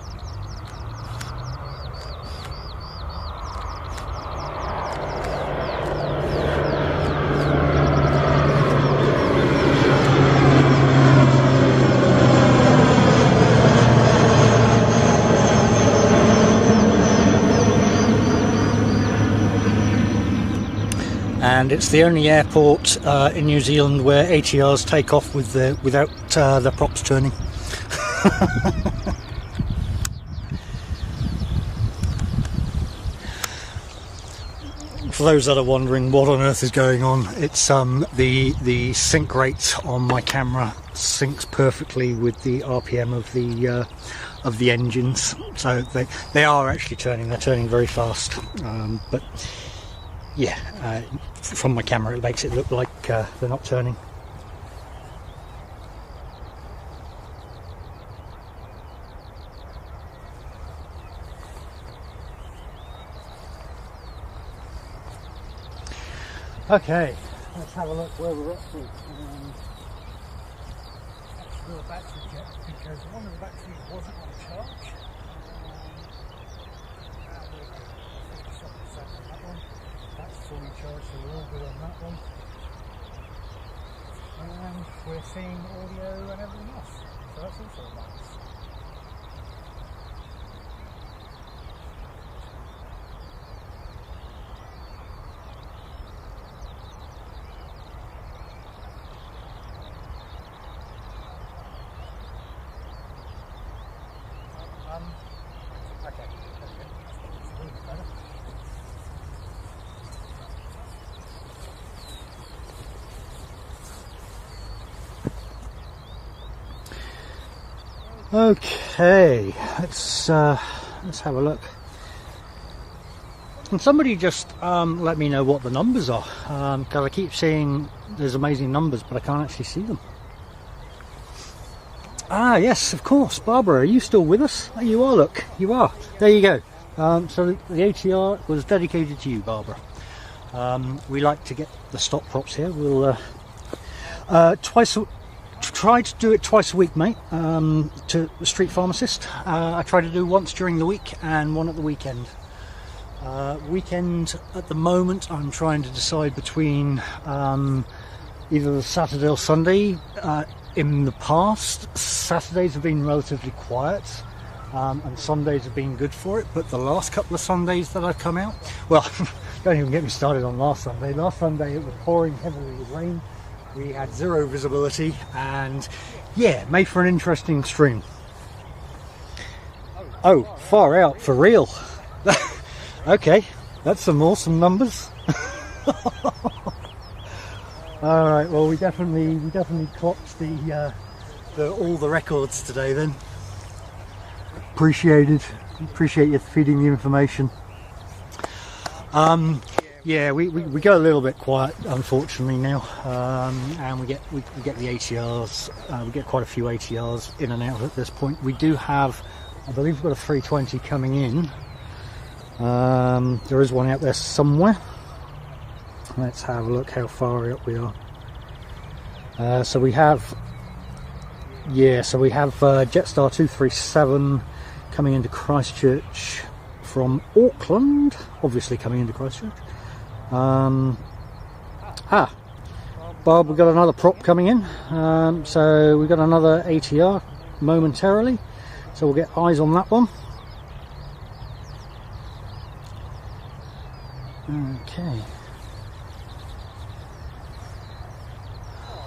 and it's the only airport in New Zealand where ATRs take off with without the props turning. For those that are wondering what on earth is going on, it's the sync rate on my camera syncs perfectly with the RPM of the engines, so they are actually turning. They're turning very fast, but yeah, from my camera it makes it look like they're not turning. Okay, let's have a look where we're up to. Let's do a battery check because one of the batteries wasn't on charge. On that one. That's fully charged, so we're all good on that one. And we're seeing audio and everything else, so that's also nice. Okay, let's have a look. Can somebody just let me know what the numbers are? Because I keep seeing there's amazing numbers, but I can't actually see them. Ah, yes, of course. Barbara, are you still with us? Oh, you are, look. You are. There you go. So the ATR was dedicated to you, Barbara. We like to get the stock props here. We'll try to do it twice a week, mate, to the street pharmacist. I try to do once during the week and one at the weekend. Weekend, at the moment, I'm trying to decide between either the Saturday or Sunday. In the past, Saturdays have been relatively quiet, and Sundays have been good for it, but the last couple of Sundays that I've come out, well, don't even get me started on last Sunday. Last Sunday it was pouring heavily with rain. We had zero visibility, and yeah, made for an interesting stream. Oh, far out, for real. Okay, that's some awesome numbers. All right, well, we definitely clocked all the records today. Then appreciate you feeding the information. Yeah, we go a little bit quiet, unfortunately, now, and we get the ATRs. We get quite a few ATRs in and out at this point. We do have, I believe, we've got a 320 coming in. There is one out there somewhere. Let's have a look how far up we are. So we have Jetstar 237 coming into Christchurch from Auckland, obviously coming into Christchurch. Bob, we've got another prop coming in, so we've got another ATR momentarily, so we'll get eyes on that one. Okay.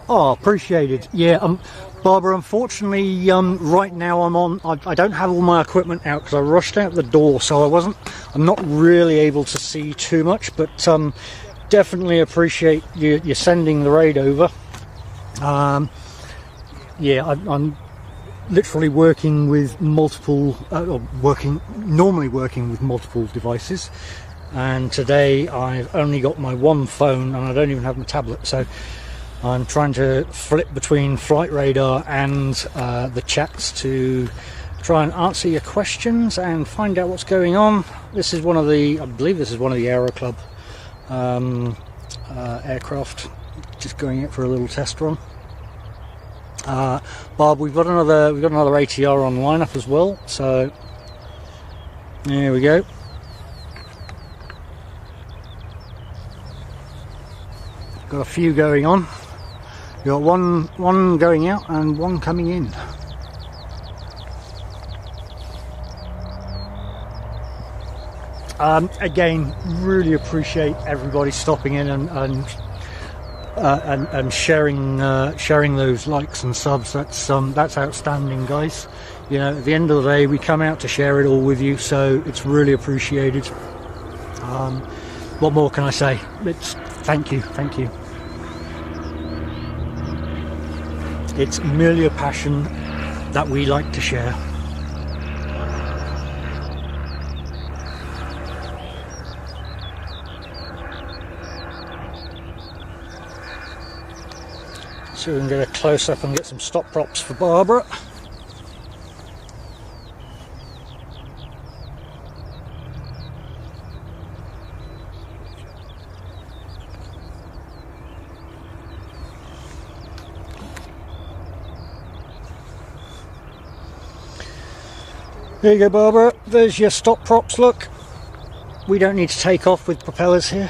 Oh, appreciated. Yeah, Barbara, unfortunately, right now I don't have all my equipment out because I rushed out the door, so I'm not really able to see too much, but definitely appreciate you sending the raid over. Yeah, I'm literally working with multiple, normally working with multiple devices, and today I've only got my one phone and I don't even have my tablet, so I'm trying to flip between flight radar and the chats to try and answer your questions and find out what's going on. This is one of the, I believe this is one of the Aero Club aircraft, just going out for a little test run. Bob, we've got another ATR on lineup as well, so there we go. Got a few going on. We've got one going out and one coming in. Again, really appreciate everybody stopping in and sharing those likes and subs. That's outstanding, guys. You know, at the end of the day, we come out to share it all with you, so it's really appreciated. What more can I say? It's thank you. It's merely a passion that we like to share. So we can get a close up and get some stop props for Barbara. There you go, Barbara. There's your stop props, look. We don't need to take off with propellers here.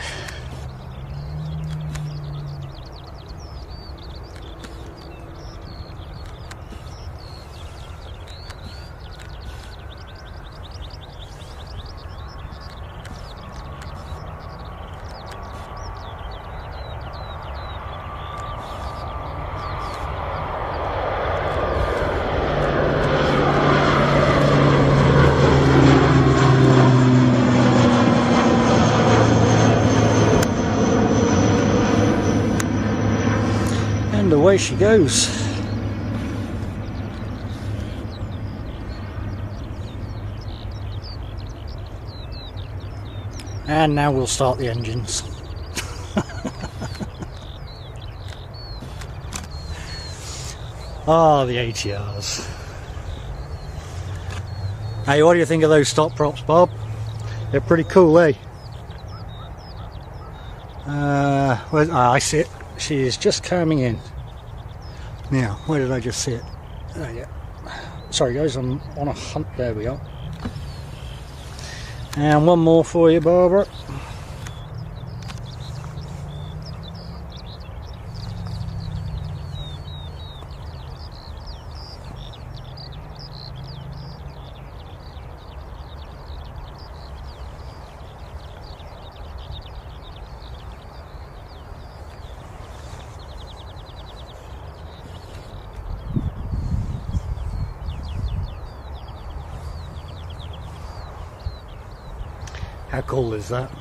Away she goes. And now we'll start the engines. Ah, the ATRs. Hey, what do you think of those stop props, Bob? They're pretty cool, eh? I see it. She is just coming in. Now, where did I just see it? Oh, yeah. Sorry guys, I'm on a hunt. There we are. And one more for you, Barbara. How cool is that?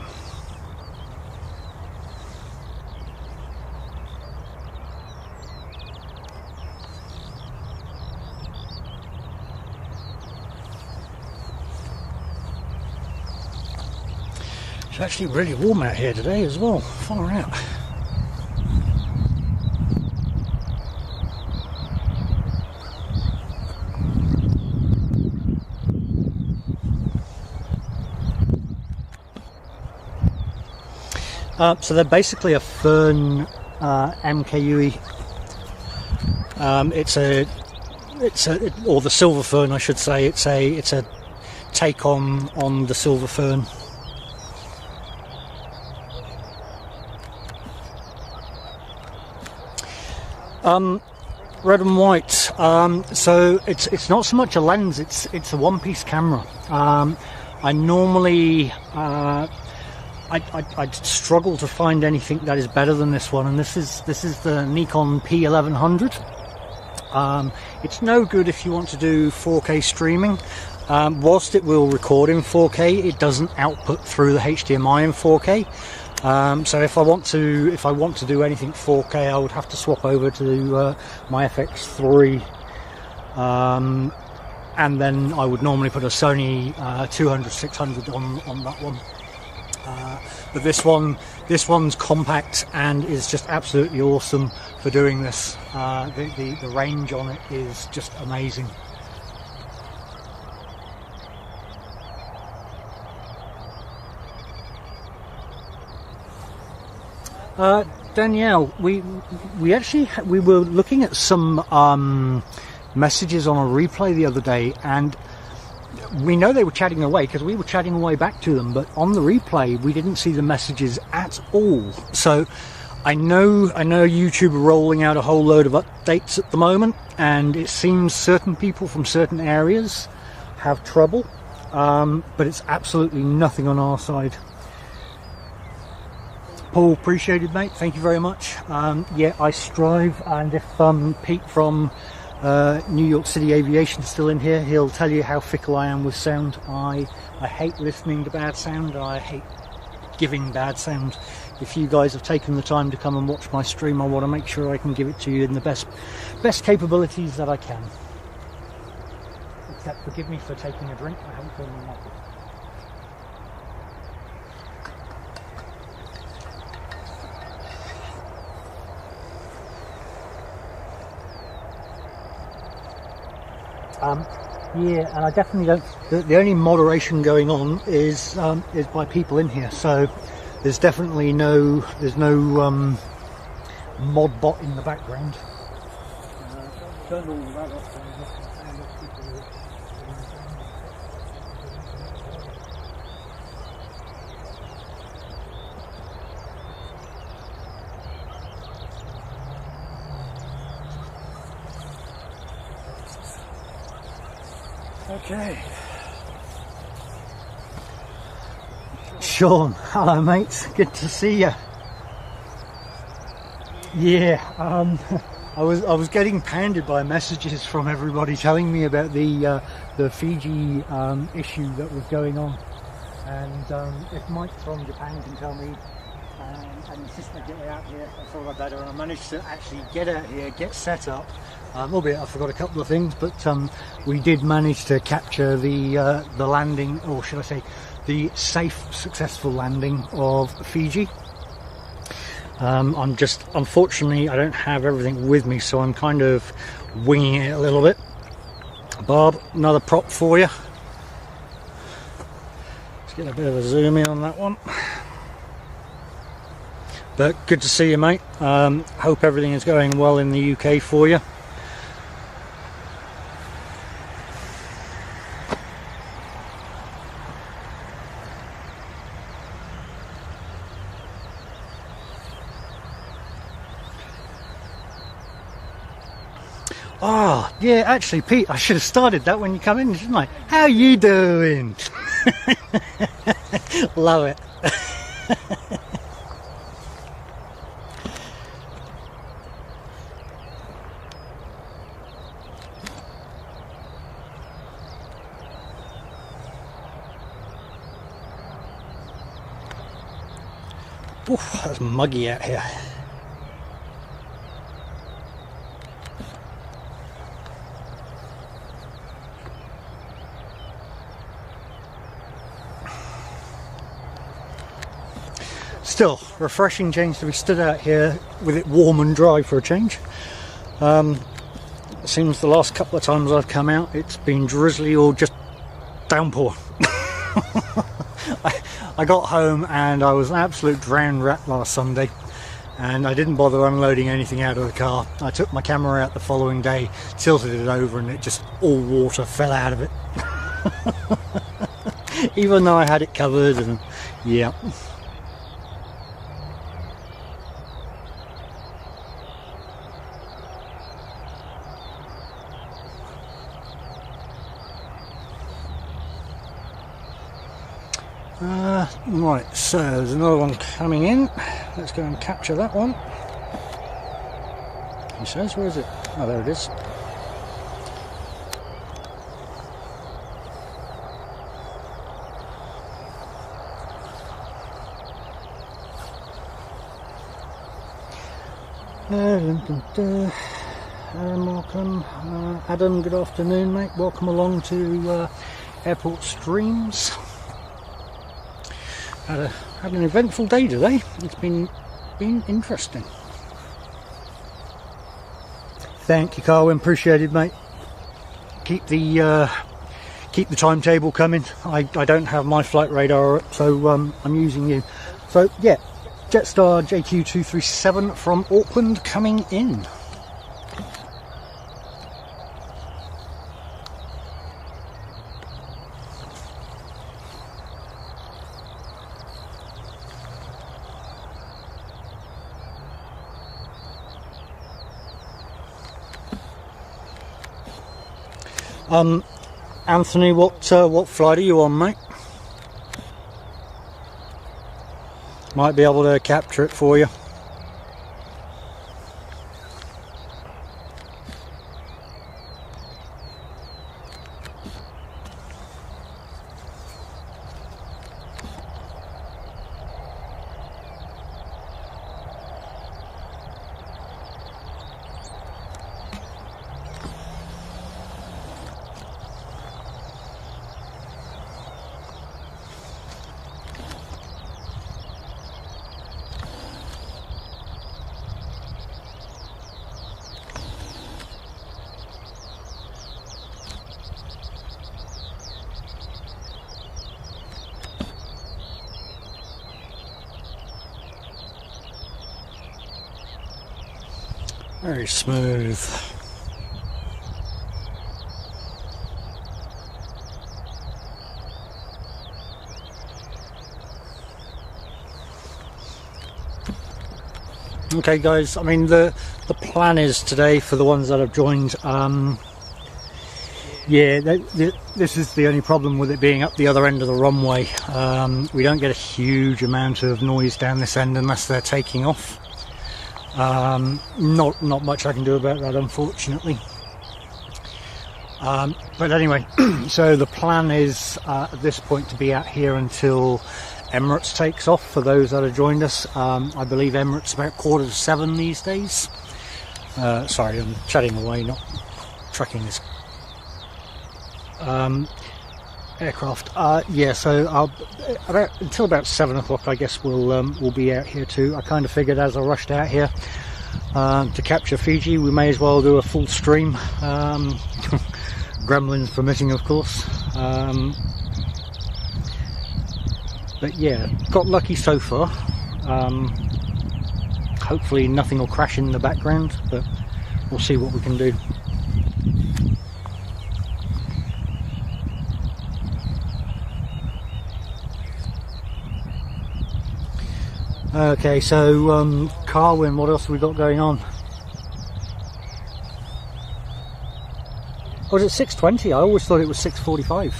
It's actually really warm out here today as well, far out. So they're basically a Fern MKUE. Or the Silver Fern, I should say. It's a take on the Silver Fern. Red and white. So it's not so much a lens. It's a one-piece camera. I normally. I'd struggle to find anything that is better than this one, and this is the Nikon P1100. It's no good if you want to do 4K streaming. Whilst it will record in 4K, it doesn't output through the HDMI in 4K. So if I want to do anything 4K, I would have to swap over to my FX3, and then I would normally put a Sony 200-600 on that one. But this one's compact and is just absolutely awesome for doing this. The range on it is just amazing. Danielle, we were looking at some messages on a replay the other day, and we know they were chatting away because we were chatting away back to them, but on the replay we didn't see the messages at all. So I know YouTube are rolling out a whole load of updates at the moment, and it seems certain people from certain areas have trouble. but it's absolutely nothing on our side. Paul, appreciated, mate. Thank you very much. Yeah, I strive, and if Pete from New York City Aviation is still in here, he'll tell you how fickle I am with sound. I hate listening to bad sound. I hate giving bad sound. If you guys have taken the time to come and watch my stream, I want to make sure I can give it to you in the best capabilities that I can. Except forgive me for taking a drink. I haven't filled my mouth. Yeah, and I definitely don't. The only moderation going on is by people in here. So there's definitely no mod bot in the background. Turned all of that off. Okay. Sean, hello mates, good to see you. Yeah, I was getting pounded by messages from everybody telling me about the Fiji issue that was going on, and if Mike from Japan can tell me and insist I get out here, that's all the better. And I managed to actually get out here, get set up. Albeit I forgot a couple of things, but we did manage to capture the landing, or should I say, the safe, successful landing of Fiji. I'm just, unfortunately, I don't have everything with me, so I'm kind of winging it a little bit. Bob, another prop for you. Let's get a bit of a zoom in on that one. But good to see you, mate. Hope everything is going well in the UK for you. Oh, yeah, actually, Pete, I should have started that when you come in, shouldn't I? How you doing? Love it. Oof, that's muggy out here. Still, refreshing change to be stood out here with it warm and dry for a change. It seems the last couple of times I've come out it's been drizzly or just downpour. I got home and I was an absolute drowned rat last Sunday, and I didn't bother unloading anything out of the car. I took my camera out the following day, tilted it over, and it just, all water fell out of it. Even though I had it covered, and yeah. Right, so there's another one coming in. Let's go and capture that one. He says, where is it? Oh, there it is. Welcome. Adam, good afternoon, mate. Welcome along to Airport Streams. Had an eventful day today. It's been interesting. Thank you, Carwin. Appreciated, mate. Keep the timetable coming. I don't have my flight radar up, so I'm using you. So yeah, Jetstar JQ237 from Auckland coming in. Anthony, what flight are you on, mate? Might be able to capture it for you. Very smooth. Okay guys, I mean the plan is today for the ones that have joined, yeah, this is the only problem with it being up the other end of the runway. We don't get a huge amount of noise down this end unless they're taking off. Not much I can do about that, unfortunately. But anyway, so the plan is at this point to be out here until Emirates takes off. For those that have joined us, I believe Emirates about 6:45 these days. Sorry, I'm chatting away, not tracking this aircraft. Yeah, so until about 7 o'clock, I guess we'll be out here too. I kind of figured as I rushed out here to capture Fiji, we may as well do a full stream, gremlins permitting, of course. But yeah, got lucky so far. Hopefully nothing will crash in the background, but we'll see what we can do. Okay, so Carwin, what else have we got going on? Oh, was it 6:20? I always thought it was 6:45.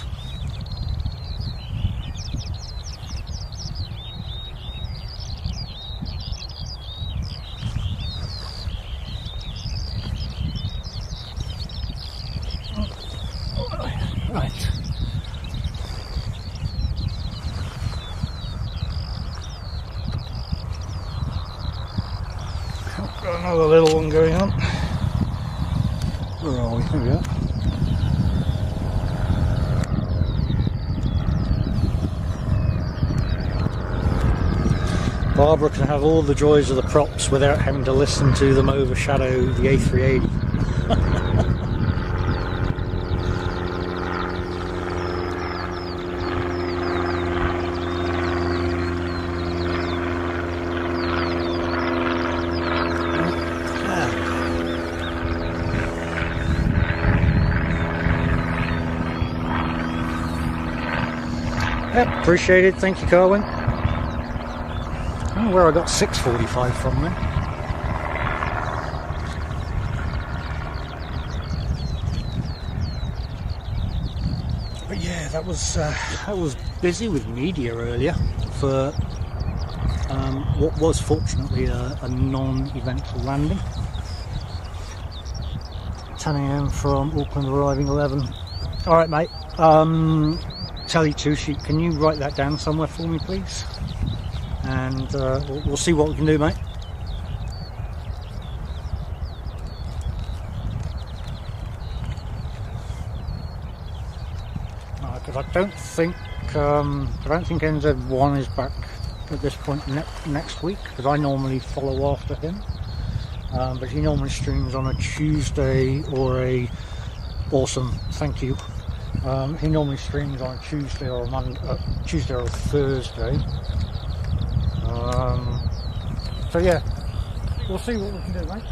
Right. Got another little one going on. Where are we? Here we are. Barbara can have all the joys of the props without having to listen to them overshadow the A380. Yep, appreciate it. Thank you, Carwin. I don't know where I got 6:45 from then. But yeah, that was busy with media earlier for what was fortunately a non-eventful landing. 10 AM from Auckland, arriving 11. All right, mate. Telly two sheet, can you write that down somewhere for me, please? And we'll see what we can do, mate. Because I don't think NZ1 is back at this point next week, because I normally follow after him. But he normally streams on a Tuesday or a awesome. Thank you. He normally streams on a Tuesday or a Tuesday or a Thursday. So yeah, we'll see what we can do, mate.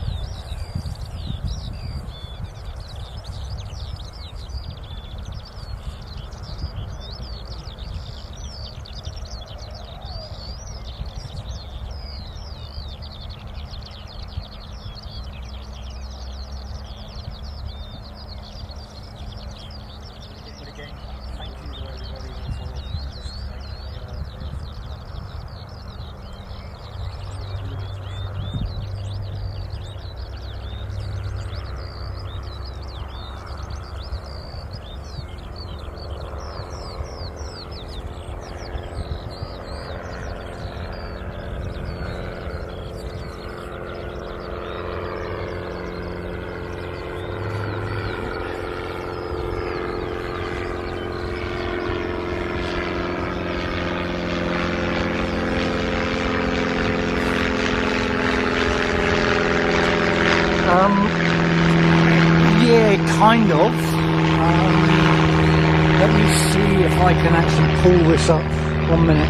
if I can actually pull this up. 1 minute.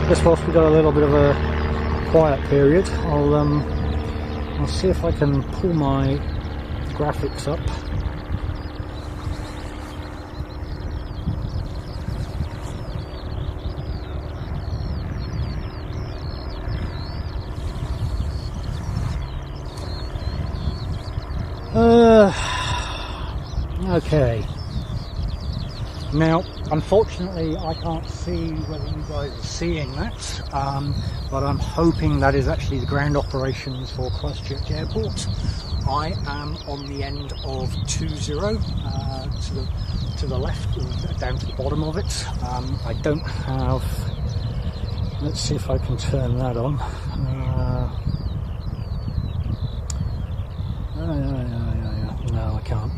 Just whilst we've got a little bit of a quiet period, I'll see if I can pull my graphics up. Okay. Now, unfortunately, I can't see whether you guys are seeing that, but I'm hoping that is actually the ground operations for Christchurch Airport. I am on the end of 20 to the left, or down to the bottom of it. I don't have. Let's see if I can turn that on. No, I can't.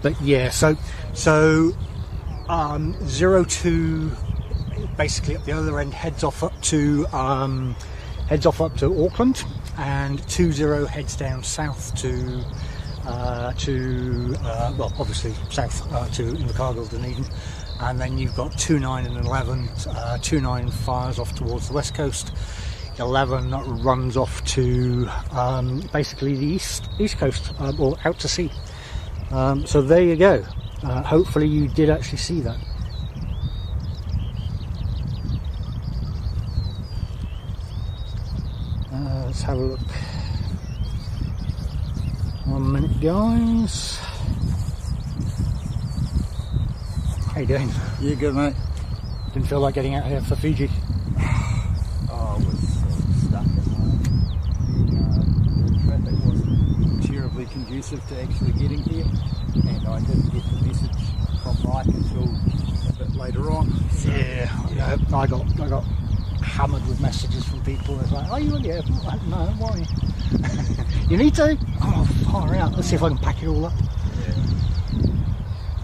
But yeah, so 0 to basically at the other end heads off up to Auckland, and 20 heads down south to well, obviously south to Invercargill, Dunedin, and then you've got 29 and 11. 29 fires off towards the west coast. 11 runs off to basically the east coast, or out to sea. So there you go. Hopefully you did actually see that. Let's have a look. 1 minute, guys. How you doing? Yeah, good, mate. Didn't feel like getting out here for Fiji. Oh, I was stuck at home. The traffic wasn't terribly conducive to actually getting here, and I didn't get the message from Mike until a bit later on. So, yeah. I got hammered with messages from people. It's like, are you in the airport? Like, no, why? You need to? Oh, far out. Let's see if I can pack it all up. Yeah.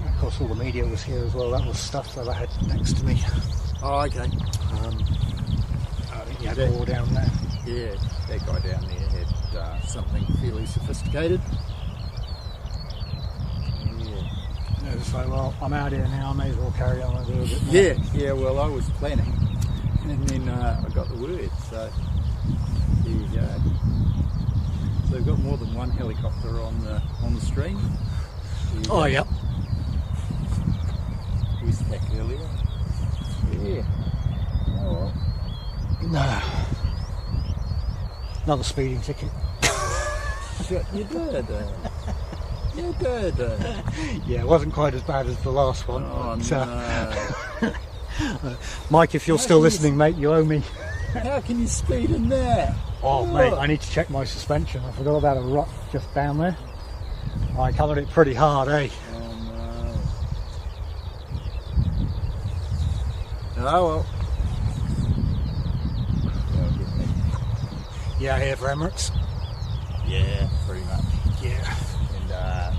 Of course, all the media was here as well. That was stuff that I had next to me. Oh, okay. I think you had more down there. Yeah, that guy down there had something fairly sophisticated. Yeah. It was like, well, I'm out here now, I may as well carry on and do a bit more. Yeah, well, I was planning, and then I got the word, so there you go. So we've got more than one helicopter on the stream. Oh, yeah. Westpac earlier. Yeah. Oh, well. No. Another speeding ticket. You did. You did. Yeah, it wasn't quite as bad as the last one. Oh, but, no. Mike, if you're still listening, mate, you owe me. How can you speed in there? Oh, mate, I need to check my suspension. I forgot about a rut just down there. I covered it pretty hard, eh? Oh, no. Oh, well. Yeah, here for Emirates. Yeah, pretty much. Yeah. And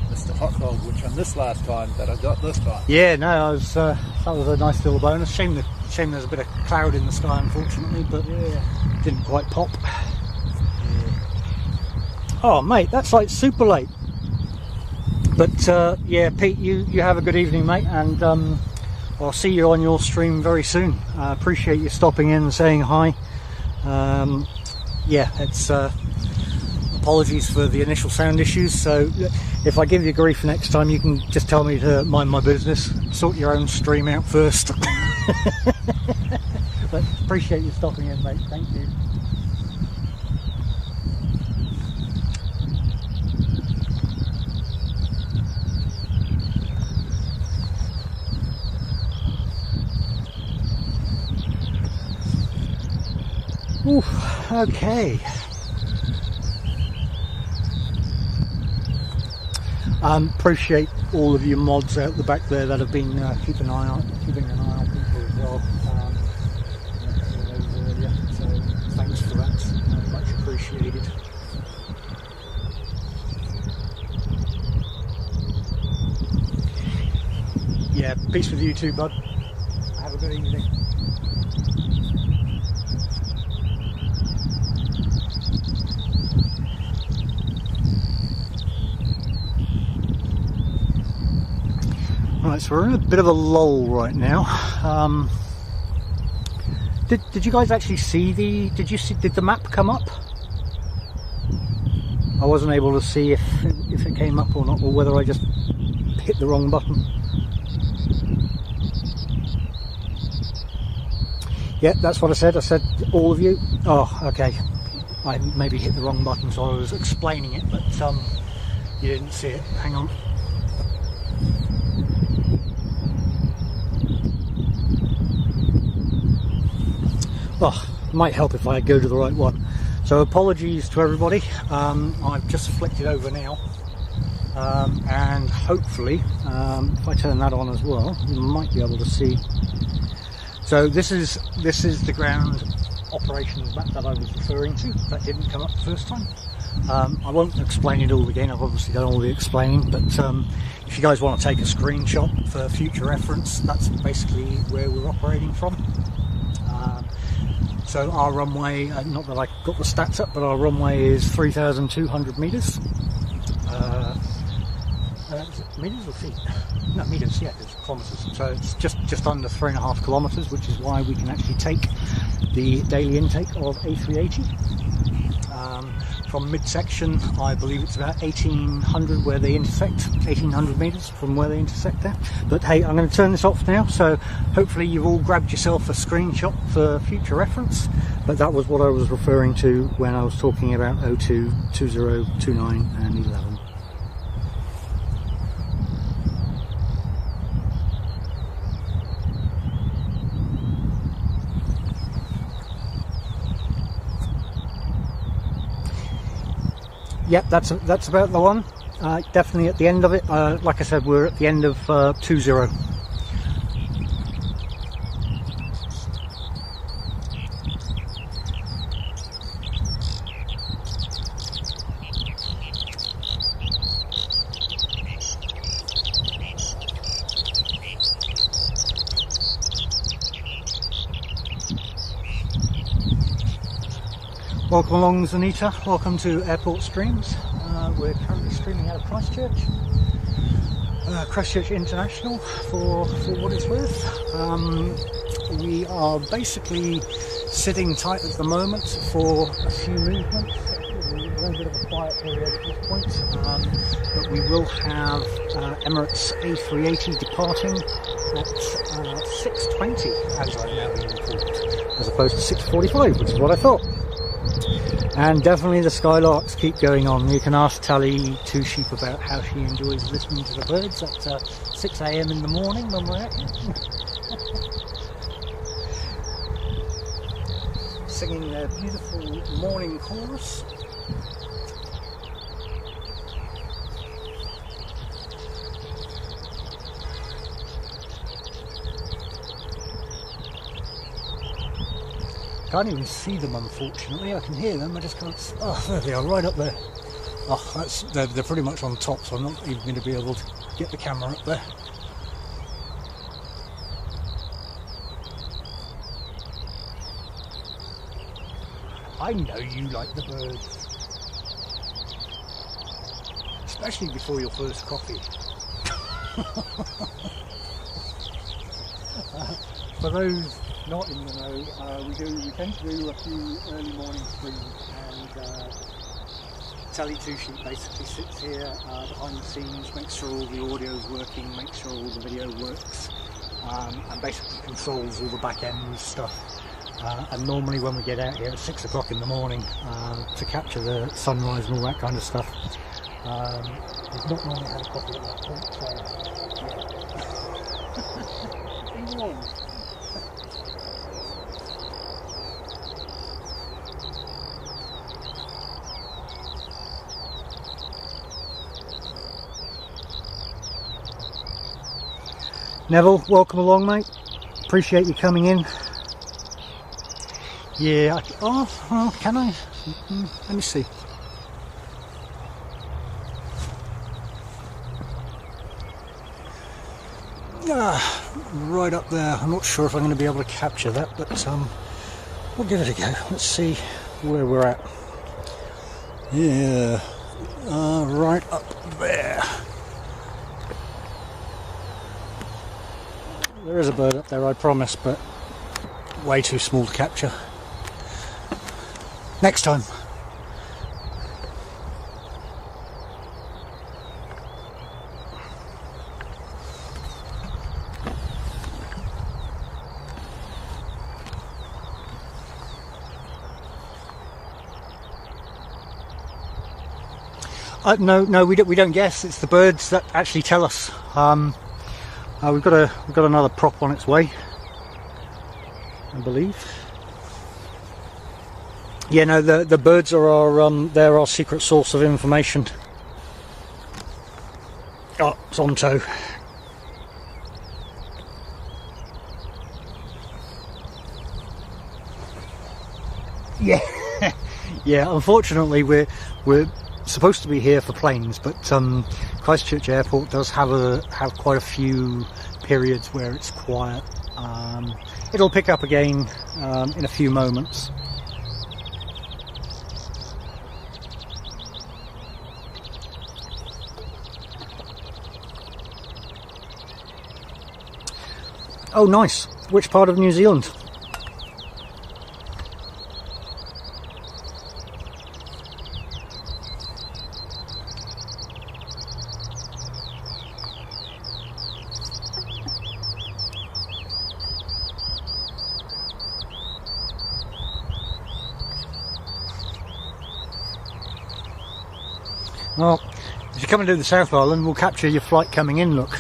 Mr. Hot Dog, which on this last time that I got this time. Yeah, no, that was a nice little bonus. Shame there's a bit of cloud in the sky, unfortunately, but didn't quite pop. Yeah. Oh, mate, that's like super late. But yeah, Pete, you have a good evening, mate, and I'll see you on your stream very soon. I appreciate you stopping in and saying hi. Yeah, it's apologies for the initial sound issues, so if I give you grief next time, you can just tell me to mind my business, sort your own stream out first. But appreciate you stopping in, mate. Thank you. Oof, okay. Appreciate all of you mods out the back there that have been keeping an eye on people as well. So thanks for that, much appreciated. Yeah, peace with you too, bud. Have a good evening. Right, so we're in a bit of a lull right now. Did you guys actually see did the map come up? I wasn't able to see if it came up or not, or whether I just hit the wrong button. Yeah, that's what I said. I said all of you. Oh, okay. I maybe hit the wrong button, so I was explaining it, but you didn't see it. Hang on. Oh, might help if I go to the right one. So apologies to everybody. I've just flicked it over now, and hopefully, if I turn that on as well, you might be able to see. So this is the ground operations map that I was referring to. That didn't come up the first time. I won't explain it all again. I've obviously done all the explaining, but if you guys want to take a screenshot for future reference, that's basically where we're operating from. So our runway, not that I got the stats up, but our runway is 3,200 metres. Metres or feet? No, metres, yeah, it's kilometres. So it's just under 3.5 kilometres, which is why we can actually take the daily intake of A380. From midsection, I believe it's about 1,800 where they intersect, 1,800 metres from where they intersect there. But hey, I'm going to turn this off now, so hopefully you've all grabbed yourself a screenshot for future reference. But that was what I was referring to when I was talking about 02, 20, 29 and 11. Yep, that's about the one. Definitely at the end of it. Like I said, we're at the end of 20. Welcome along, Zanita. Welcome to Airport Streams. We're currently streaming out of Christchurch. Christchurch International, for what it's worth. We are basically sitting tight at the moment for a few movements. We're in a bit of a quiet period at this point, but we will have Emirates A380 departing at 6:20, as I've now been informed, as opposed to 6:45, which is what I thought. And definitely the skylarks keep going on. You can ask Tally Two Sheep about how she enjoys listening to the birds at 6 AM in the morning when we're out here. Singing their beautiful morning chorus. Can't even see them, unfortunately. I can hear them, I just can't. Oh, there they are, right up there. Oh, they're pretty much on top, so I'm not even going to be able to get the camera up there. I know you like the birds, especially before your first coffee. For those not in the know, we tend to do a few early morning streams, and Tally Two Sheep basically sits here behind the scenes, makes sure all the audio is working, makes sure all the video works, and basically controls all the back end stuff. And normally when we get out here at 6 o'clock in the morning to capture the sunrise and all that kind of stuff, we've not normally had a coffee at that point, so yeah. Neville, welcome along, mate. Appreciate you coming in. Yeah, well, can I? Let me see. Right up there. I'm not sure if I'm going to be able to capture that, but we'll give it a go. Let's see where we're at. Yeah, right up there. There is a bird up there, I promise, but way too small to capture. Next time. No, we don't guess. It's the birds that actually tell us. We've got another prop on its way, I believe. Yeah, no, the birds are they're our secret source of information. Oh, it's on tow. Yeah, yeah. Unfortunately, we're supposed to be here for planes, but Christchurch Airport does have quite a few periods where it's quiet. It'll pick up again in a few moments. Oh, nice. Which part of New Zealand? Well, if you come into the South Island, we'll capture your flight coming in, look.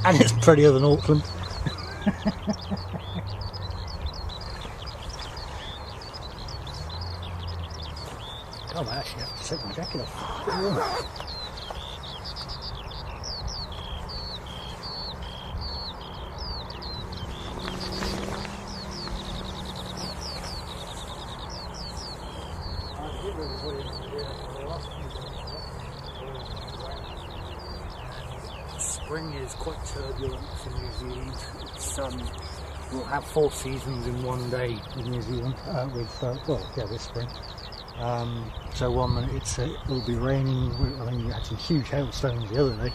And it's prettier than Auckland. God, I actually have to take my jacket off. Spring is quite turbulent for New Zealand. It's, we'll have 4 seasons in one day with New Zealand, this spring. So one minute it'll be raining. I mean, we had some huge hailstones the other day,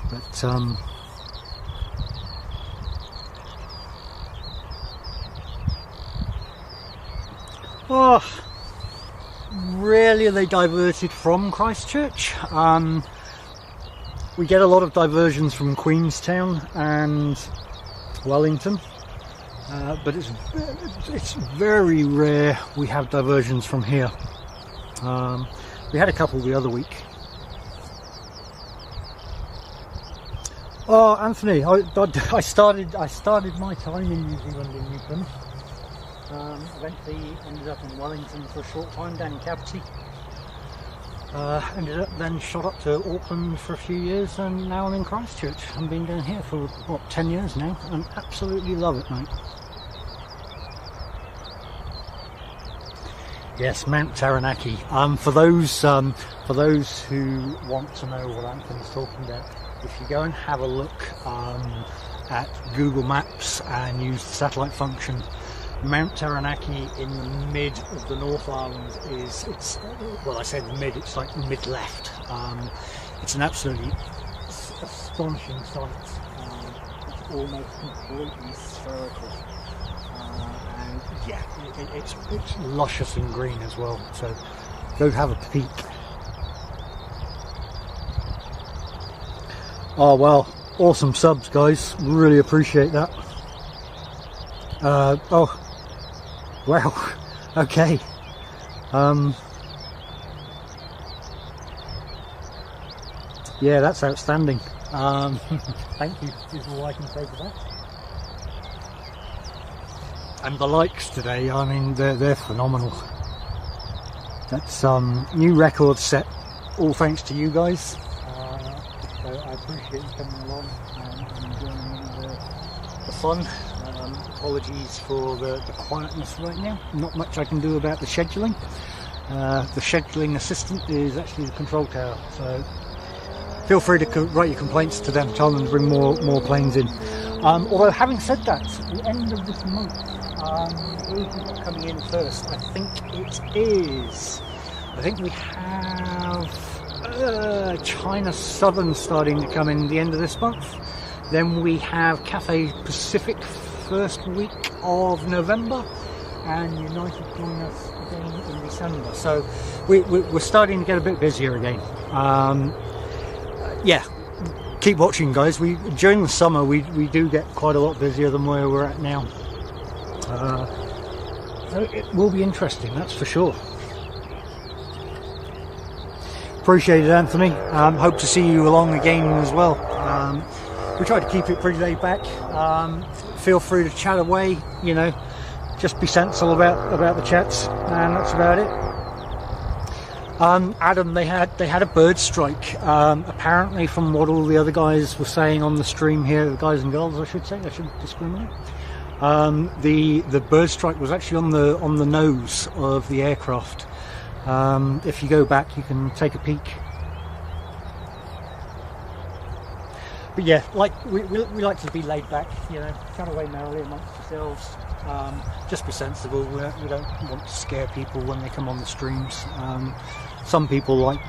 but really, they diverted from Christchurch. We get a lot of diversions from Queenstown and Wellington, but it's very rare we have diversions from here. We had a couple the other week. Oh, Anthony, I started my time in New Zealand in Newton. Eventually ended up in Wellington for a short time, down in Kapiti. Ended up then shot up to Auckland for a few years, and now I'm in Christchurch. I've been down here for, 10 years now, and absolutely love it, mate. Yes, Mount Taranaki. For those who want to know what Anthony's talking about, if you go and have a look at Google Maps and use the satellite function, Mount Taranaki in the mid of the North Island I say the mid, it's like mid left. It's an absolutely astonishing sight. It's almost completely spherical. And yeah, it's luscious and green as well, so go have a peek. Oh well, awesome subs, guys, really appreciate that. Wow, okay. Yeah, that's outstanding. Thank you, is all I can say for that. And the likes today, I mean, they're phenomenal. That's new record set, all thanks to you guys. So I appreciate you coming along and enjoying the fun. Apologies for the quietness right now. Not much I can do about the scheduling. The scheduling assistant is actually the control tower, so feel free to write your complaints to them, tell them to bring more planes in. Although having said that, at the end of this month, who's coming in first? I think we have China Southern starting to come in the end of this month. Then we have Cathay Pacific first week of November, and United join us again in December. So we're starting to get a bit busier again. Yeah, keep watching, guys. During the summer we do get quite a lot busier than where we're at now. So it will be interesting, that's for sure. Appreciate it, Anthony. Hope to see you along again as well. We try to keep it pretty laid back. Feel free to chat away, you know, just be sensible about the chats, and that's about it. Adam, they had a bird strike. Apparently, from what all the other guys were saying on the stream here, the guys and girls, I should say, I shouldn't discriminate. The bird strike was actually on the nose of the aircraft. If you go back, you can take a peek. But yeah, like we like to be laid back, you know, chat away merrily amongst yourselves. Just be sensible. We don't want to scare people when they come on the streams. Some people are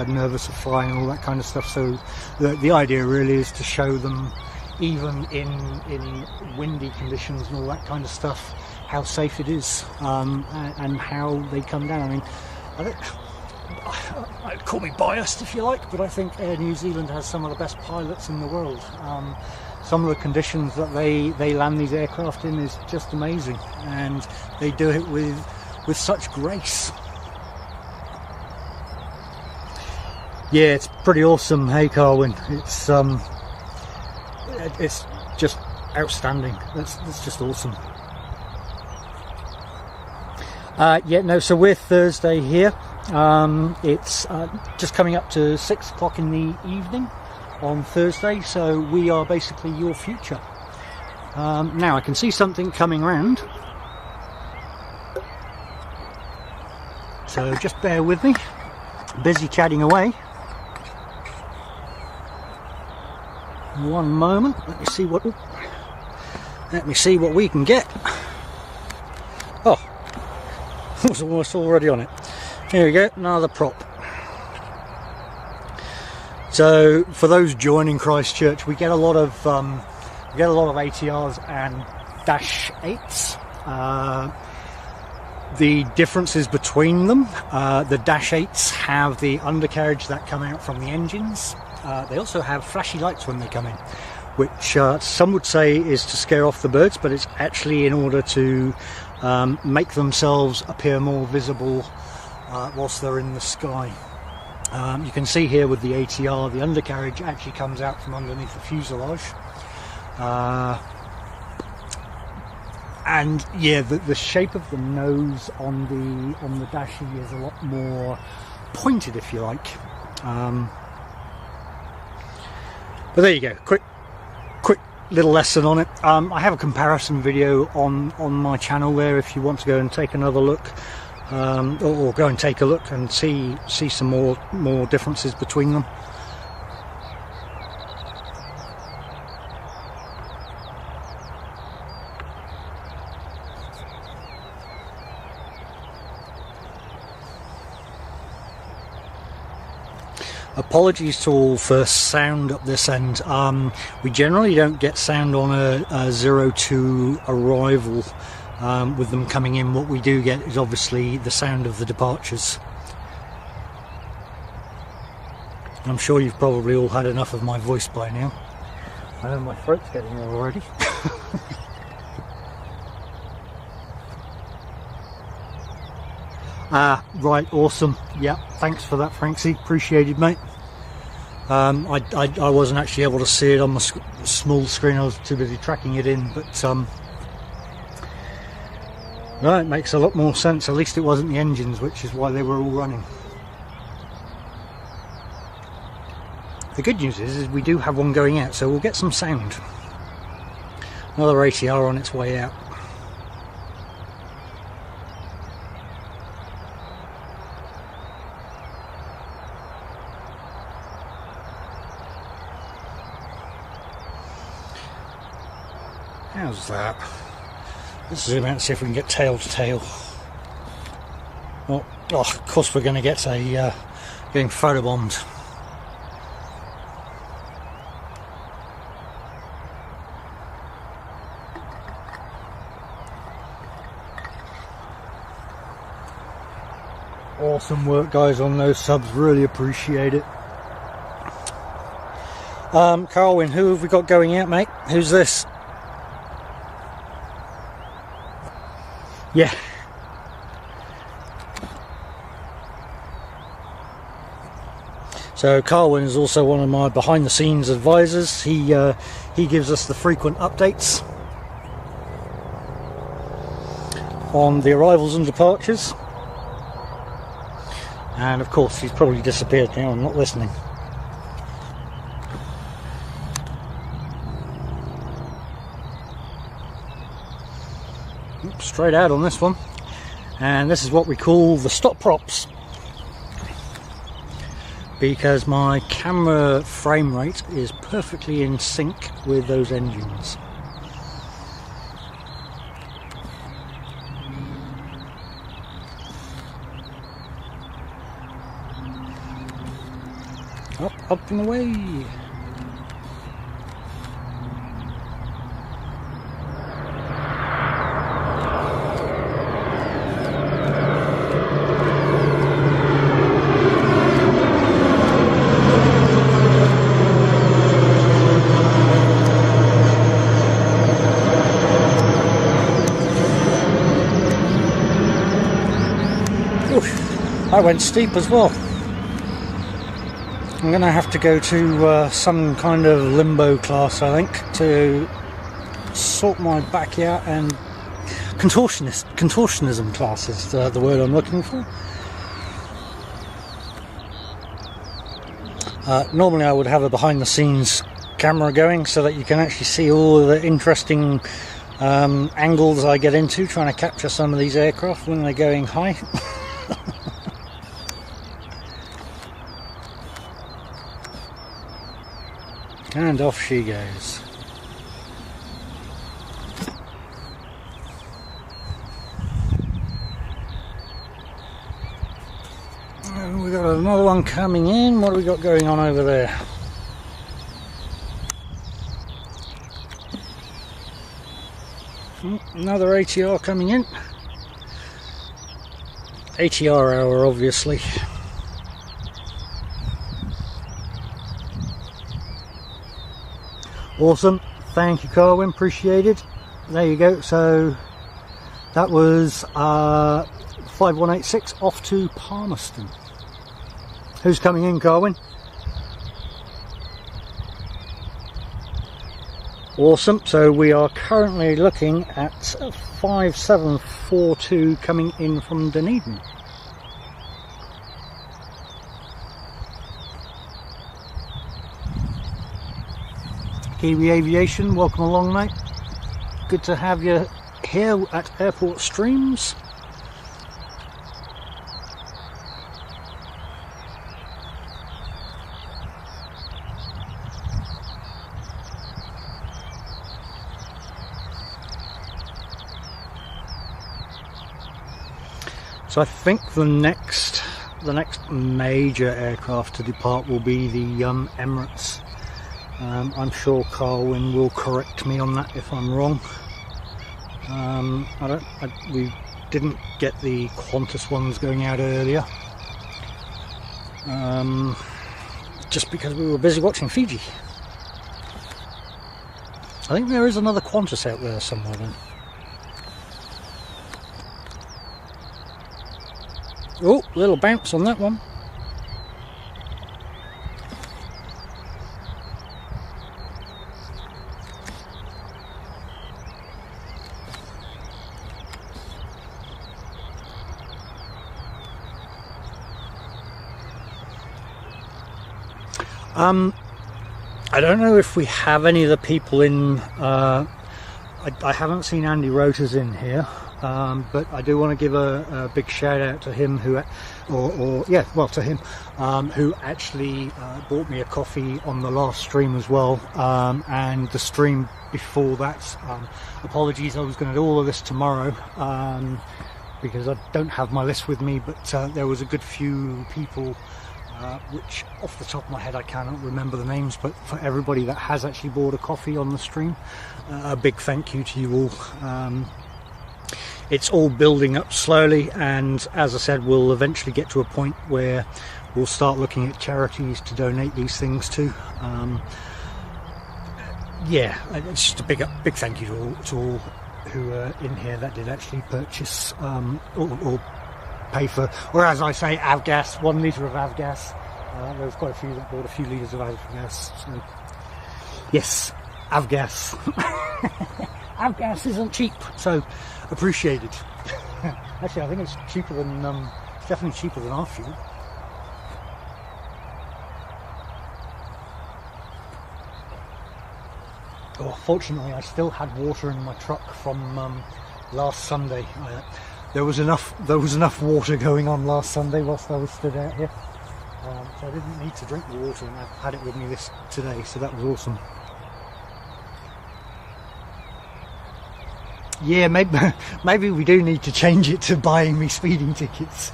nervous of flying and all that kind of stuff. So the idea really is to show them, even in windy conditions and all that kind of stuff, how safe it is, and how they come down. I mean, I'd call me biased if you like, but I think Air New Zealand has some of the best pilots in the world. Some of the conditions that they land these aircraft in is just amazing, and they do it with such grace. Yeah, it's pretty awesome. Hey, Carwin, it's just outstanding. That's just awesome. Yeah, no, so we're Thursday here. It's just coming up to 6 o'clock in the evening on Thursday, so we are basically your future. Now I can see something coming round, so just bear with me. Busy chatting away. One moment, let me see what we can get. Oh, I was almost already on it. Here we go, another prop. So for those joining Christchurch, we get a lot of ATRs and Dash 8s. The differences between them: the Dash 8s have the undercarriage that come out from the engines. They also have flashy lights when they come in, which some would say is to scare off the birds, but it's actually in order to make themselves appear more visible whilst they're in the sky. You can see here with the ATR, the undercarriage actually comes out from underneath the fuselage. And yeah, the shape of the nose on the Dashi is a lot more pointed, if you like. But there you go, quick little lesson on it. I have a comparison video on my channel there if you want to go and take another look, or go and take a look and see some more differences between them. Apologies to all for sound up this end. We generally don't get sound on a 02 arrival with them coming in. What we do get is obviously the sound of the departures. I'm sure you've probably all had enough of my voice by now. I know my throat's getting ill already. Right, awesome. Yeah, thanks for that, Franksy. Appreciated, mate. I wasn't actually able to see it on my small screen. I was too busy tracking it in, but no, it makes a lot more sense. At least it wasn't the engines, which is why they were all running. The good news is we do have one going out, so we'll get some sound. Another ATR on its way out. How's that? Let's zoom out and see if we can get tail to tail. Oh, of course we're going to get getting photobombed. Awesome work, guys, on those subs. Really appreciate it. Carwin, who have we got going out, mate? Who's this? Yeah. So Carwin is also one of my behind-the-scenes advisors. He gives us the frequent updates on the arrivals and departures. And of course, he's probably disappeared now. I'm not listening. Straight out on this one, and this is what we call the stop props, because my camera frame rate is perfectly in sync with those engines. Up and away. I went steep as well. I'm going to have to go to some kind of limbo class, I think, to sort my back out, and contortionism class is the word I'm looking for. Normally I would have a behind the scenes camera going so that you can actually see all of the interesting angles I get into trying to capture some of these aircraft when they're going high. And off she goes. And we got another one coming in. What do we got going on over there? Another ATR coming in. ATR hour, obviously. Awesome, thank you, Carwin, appreciate it. There you go. So that was 5186 off to Palmerston. Who's coming in, Carwin? Awesome, so we are currently looking at 5742 coming in from Dunedin. Kiwi Aviation, welcome along, mate. Good to have you here at Airport Streams. So I think the next major aircraft to depart will be the Emirates. I'm sure Carwin will correct me on that if I'm wrong. We didn't get the Qantas ones going out earlier, just because we were busy watching Fiji. I think there is another Qantas out there somewhere then. Oh, little bounce on that one. I don't know if we have any of the people in. I haven't seen Andy Roters in here, but I do want to give a big shout out to him who actually bought me a coffee on the last stream as well, and the stream before that. Apologies, I was going to do all of this tomorrow because I don't have my list with me, but there was a good few people. Which off the top of my head I cannot remember the names, but for everybody that has actually bought a coffee on the stream, a big thank you to you all. it's all building up slowly, and as I said, we'll eventually get to a point where we'll start looking at charities to donate these things to. Yeah, it's just a big thank you to all who are in here that did actually purchase or pay for, or as I say, avgas, 1 litre of avgas. There was quite a few that bought a few litres of avgas. So yes, avgas. Avgas isn't cheap, so appreciated. Actually, I think it's cheaper than it's definitely cheaper than our fuel. Oh, fortunately, I still had water in my truck from last Sunday. There was enough water going on last Sunday whilst I was stood out here, so I didn't need to drink the water, and I've had it with me today, so that was awesome. Yeah, maybe we do need to change it to buying me speeding tickets.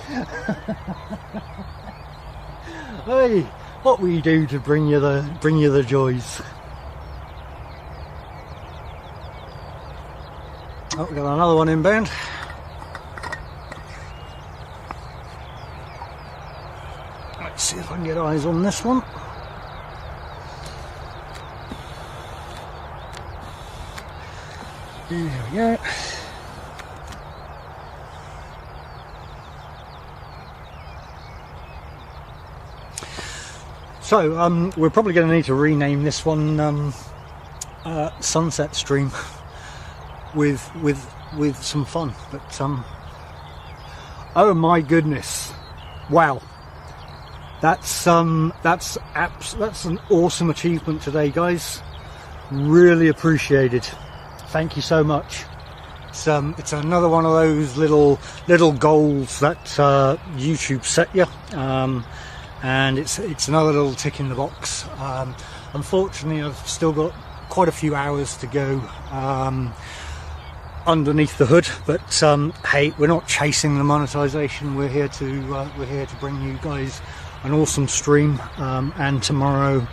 Hey, what will you do to bring you the joys? Oh, we've got another one inbound. Let's see if I can get eyes on this one. There we go. So we're probably going to need to rename this one Sunset Stream with some fun. But oh my goodness, wow, that's an awesome achievement today, guys. Really appreciated. Thank you so much. It's another one of those little goals that YouTube set you, and it's another little tick in the box. Unfortunately, I've still got quite a few hours to go underneath the hood, but hey, we're not chasing the monetization. We're here to bring you guys an awesome stream, and tomorrow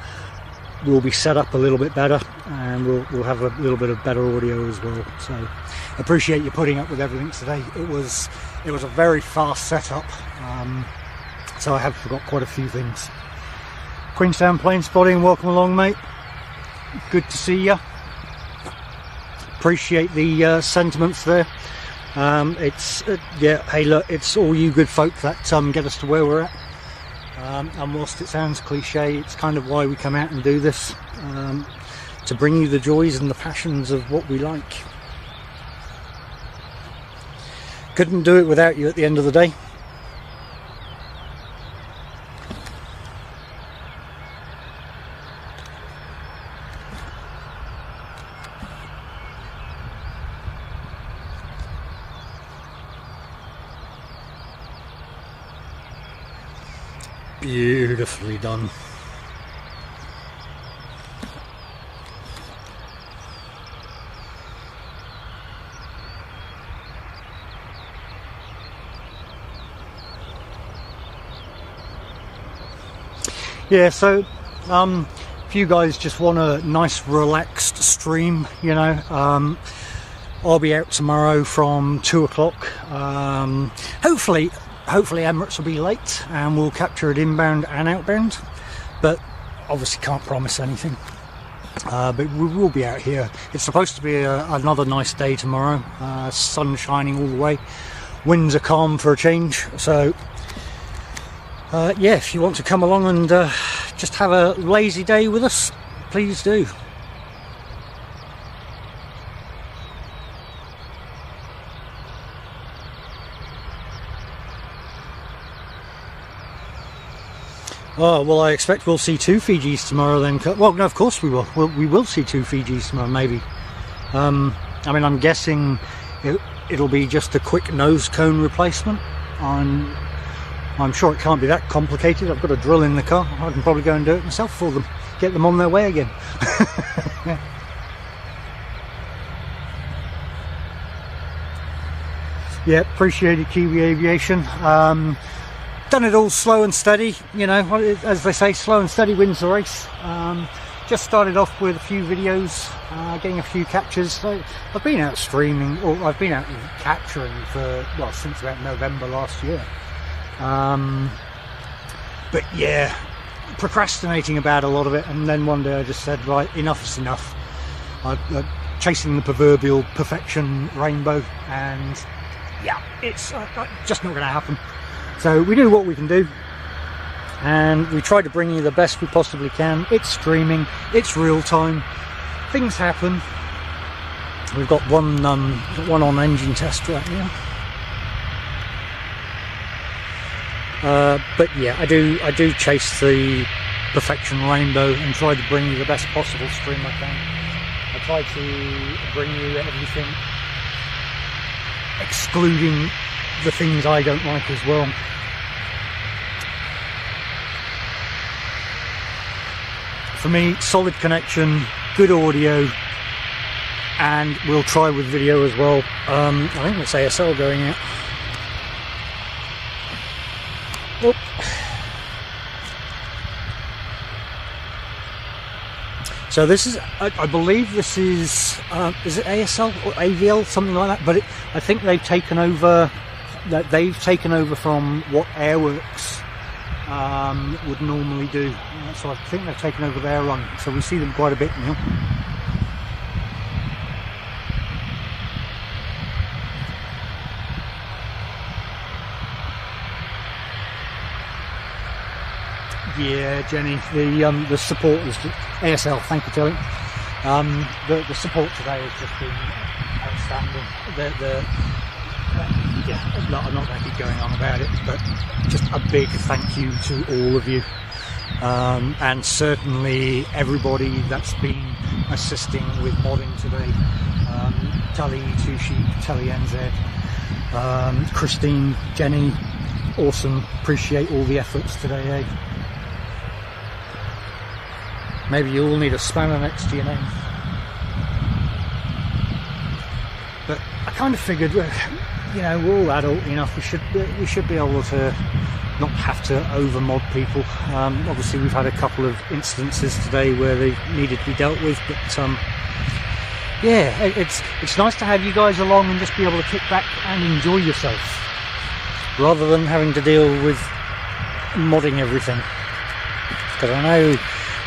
we'll be set up a little bit better, and we'll have a little bit of better audio as well. So appreciate you putting up with everything today. It was a very fast setup, so I have forgot quite a few things. Queenstown Plane Spotting, welcome along, mate. Good to see you. Appreciate the sentiments there. Yeah, hey look, it's all you good folk that get us to where we're at. And whilst it sounds cliche, it's kind of why we come out and do this, to bring you the joys and the passions of what we like. Couldn't do it without you at the end of the day. Beautifully done. Yeah, so if you guys just want a nice relaxed stream, you know, I'll be out tomorrow from 2 o'clock. Hopefully Emirates will be late and we'll capture it inbound and outbound, but obviously can't promise anything. But we will be out here. It's supposed to be another nice day tomorrow. Sun shining all the way. Winds are calm for a change. So yeah, if you want to come along and just have a lazy day with us, please do. Oh, well, I expect we'll see 2 Fijis tomorrow then. Well, no, of course we will. We will see 2 Fijis tomorrow, maybe. I mean, I'm guessing it'll be just a quick nose cone replacement. I'm sure it can't be that complicated. I've got a drill in the car. I can probably go and do it myself for them. Get them on their way again. Yeah, appreciated Kiwi Aviation. Done it all slow and steady, you know, as they say, slow and steady wins the race. just started off with a few videos, getting a few captures. So I've been out streaming, or I've been out capturing for, well, since about November last year. But yeah, procrastinating about a lot of it, and then one day I just said, right, enough's enough. I'm chasing the proverbial perfection rainbow, and yeah, it's just not going to happen. So we do what we can do, and we try to bring you the best we possibly can. It's streaming, it's real time, things happen. We've got one on engine test right now. But yeah, I do chase the perfection rainbow and try to bring you the best possible stream I can. I try to bring you everything, excluding the things I don't like as well. For me, solid connection, good audio, and we'll try with video as well. I think it's ASL going out. Oh. So this is, I believe this is it ASL or AVL, something like that? But I think they've taken over. They've taken over from what Airworks would normally do. So I think they've taken over their run. So we see them quite a bit now. Yeah, Jenny, the support is ASL. Thank you, Tilly. The support today has just been outstanding. Yeah, I'm not going to keep going on about it, but just a big thank you to all of you, and certainly everybody that's been assisting with modding today. Tully, Tushi, Tully NZ, Christine, Jenny, awesome. Appreciate all the efforts today, eh? Maybe you all need a spanner next to your name. But I kind of figured, you know, we're all adult enough. We should be able to not have to over mod people. Obviously, we've had a couple of instances today where they needed to be dealt with, but yeah, it's nice to have you guys along and just be able to kick back and enjoy yourself, rather than having to deal with modding everything. Because I know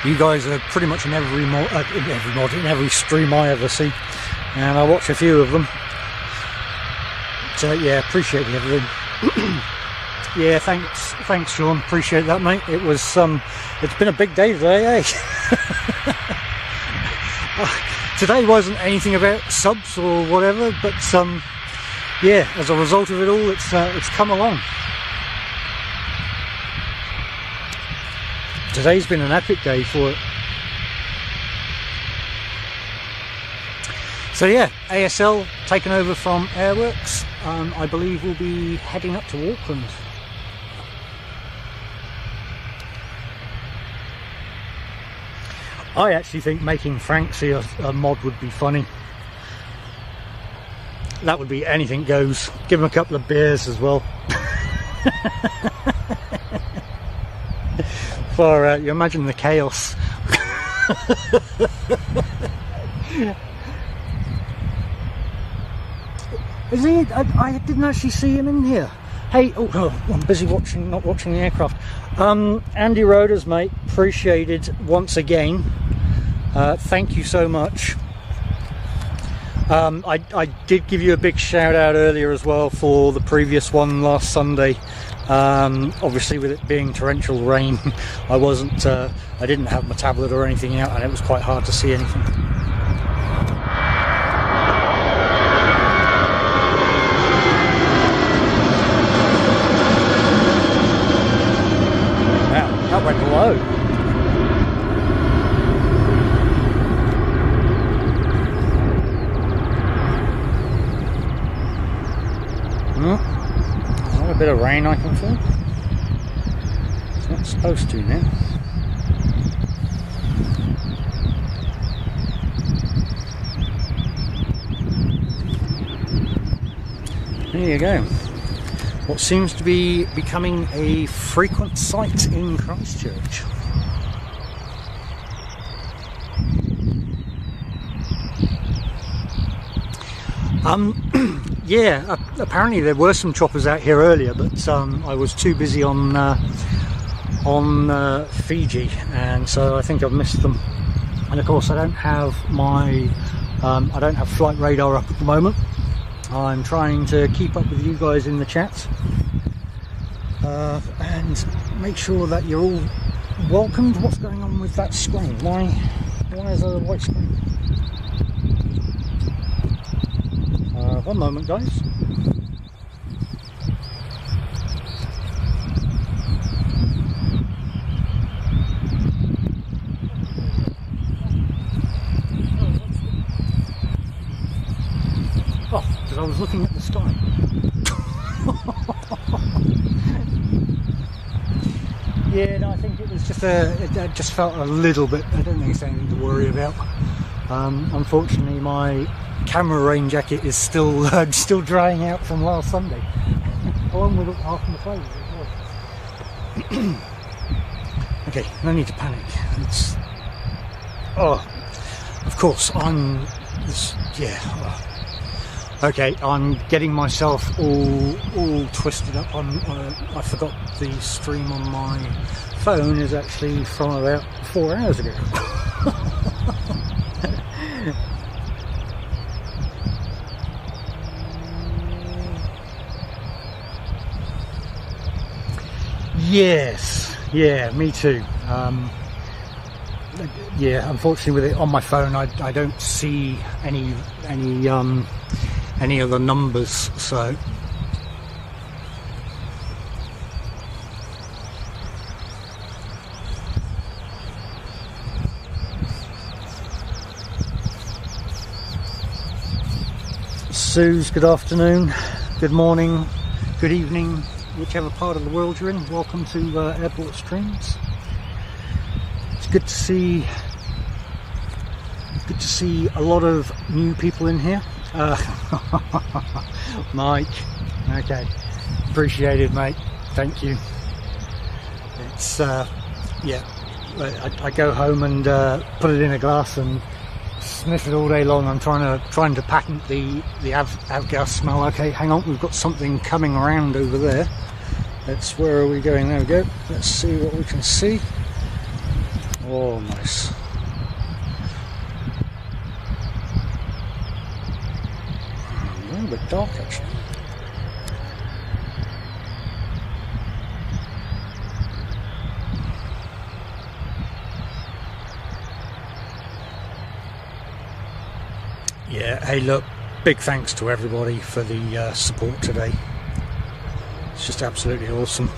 you guys are pretty much in every stream I ever see, and I watch a few of them. So yeah, appreciate everything. Yeah, thanks, Sean. Appreciate that, mate. It was it's been a big day today, eh? Today wasn't anything about subs or whatever, but yeah, as a result of it all, it's come along. Today's been an epic day for it. So yeah, ASL taken over from Airworks. I believe we'll be heading up to Auckland. I actually think making Franksy a mod would be funny. That would be anything goes. Give him a couple of beers as well. For you imagine the chaos. Is he? I didn't actually see him in here. Hey, oh, I'm busy not watching the aircraft. Andy Roders, mate, appreciated once again. Thank you so much. I did give you a big shout out earlier as well for the previous one last Sunday. Obviously, with it being torrential rain, I didn't have my tablet or anything out, and it was quite hard to see anything. Wow, that went low. A bit of rain I can feel. It's not supposed to now. There you go. What seems to be becoming a frequent sight in Christchurch. Yeah, apparently there were some choppers out here earlier, but I was too busy on Fiji, and so I think I've missed them. And of course I don't have my flight radar up at the moment. I'm trying to keep up with you guys in the chat and make sure that you're all welcomed. What's going on with that screen? Why is there a white screen? One moment, guys. Oh, because I was looking at the sky. Yeah, no, I think it was just it just felt a little bit. I don't think it's anything to worry about. Unfortunately, my camera rain jacket is still drying out from last Sunday, along with half my clothes as well. Okay, no need to panic. It's of course okay, I'm getting myself all twisted up. I forgot the stream on my phone is actually from about 4 hours ago. Yes, yeah, me too. Yeah, unfortunately with it on my phone I don't see any of the numbers, so Suze, good afternoon, good morning, good evening, whichever part of the world you're in. Welcome to Airport Streams. It's good to see a lot of new people in here. Mike, okay, appreciated, mate, thank you. It's yeah, I go home and put it in a glass and sniff it all day long. I'm trying to patent the avgas smell. Okay, hang on, we've got something coming around over there. Where are we going? There we go. Let's see what we can see. Oh, nice. A little bit dark actually. Yeah, hey look, big thanks to everybody for the support today. It's just absolutely awesome.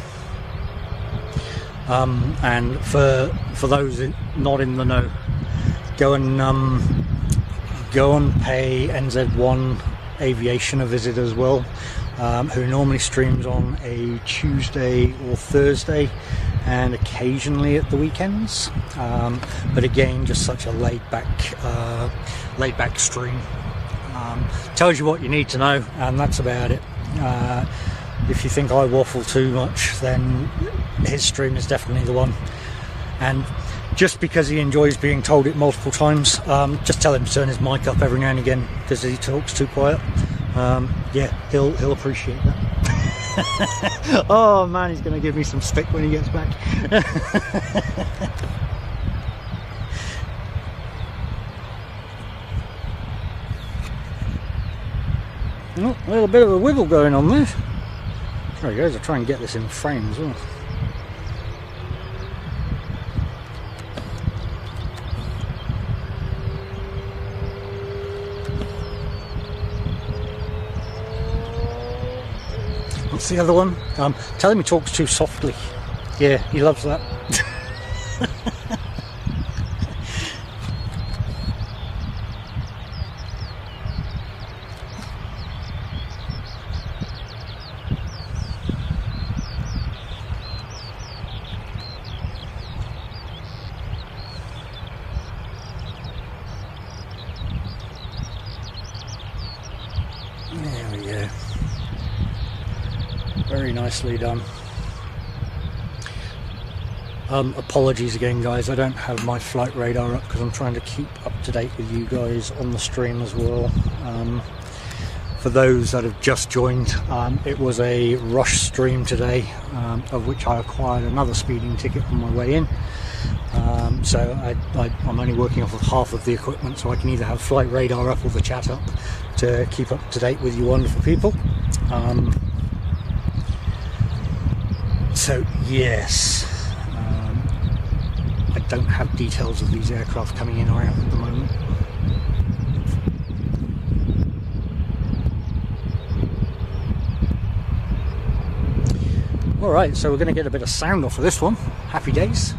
And for those not in the know, go and pay NZ1 Aviation a visit as well, who normally streams on a Tuesday or Thursday and occasionally at the weekends, but again just such a laid back stream. Tells you what you need to know, and that's about it. If you think I waffle too much, then his stream is definitely the one. And just because he enjoys being told it multiple times, just tell him to turn his mic up every now and again because he talks too quiet. Yeah, he'll appreciate that. Oh man, he's going to give me some stick when he gets back. Oh, a little bit of a wiggle going on there. There he goes. I'll try and get this in frame as well. What's the other one? Tell him he talks too softly. Yeah, he loves that. There we go. Very nicely done. Apologies again guys, I don't have my flight radar up because I'm trying to keep up to date with you guys on the stream as well. For those that have just joined, it was a rush stream today, of which I acquired another speeding ticket on my way in. So I'm only working off of half of the equipment, so I can either have flight radar up or the chat up to keep up to date with you wonderful people. So yes, I don't have details of these aircraft coming in or out at the moment. Alright, so we're going to get a bit of sound off of this one. Happy days.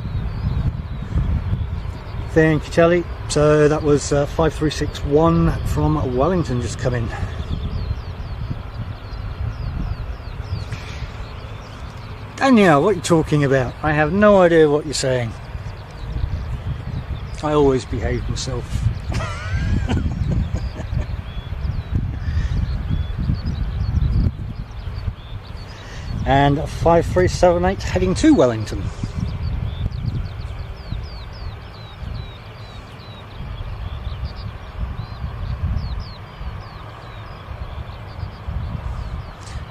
Thank you, Telly. So that was 5361 from Wellington just come in. Danielle, what are you talking about? I have no idea what you're saying. I always behave myself. And 5378 heading to Wellington.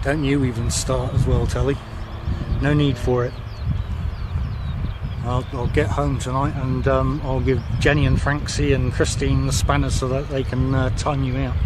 Don't you even start as well, Telly. No need for it. I'll get home tonight and I'll give Jenny and Francie and Christine the spanners so that they can time you out.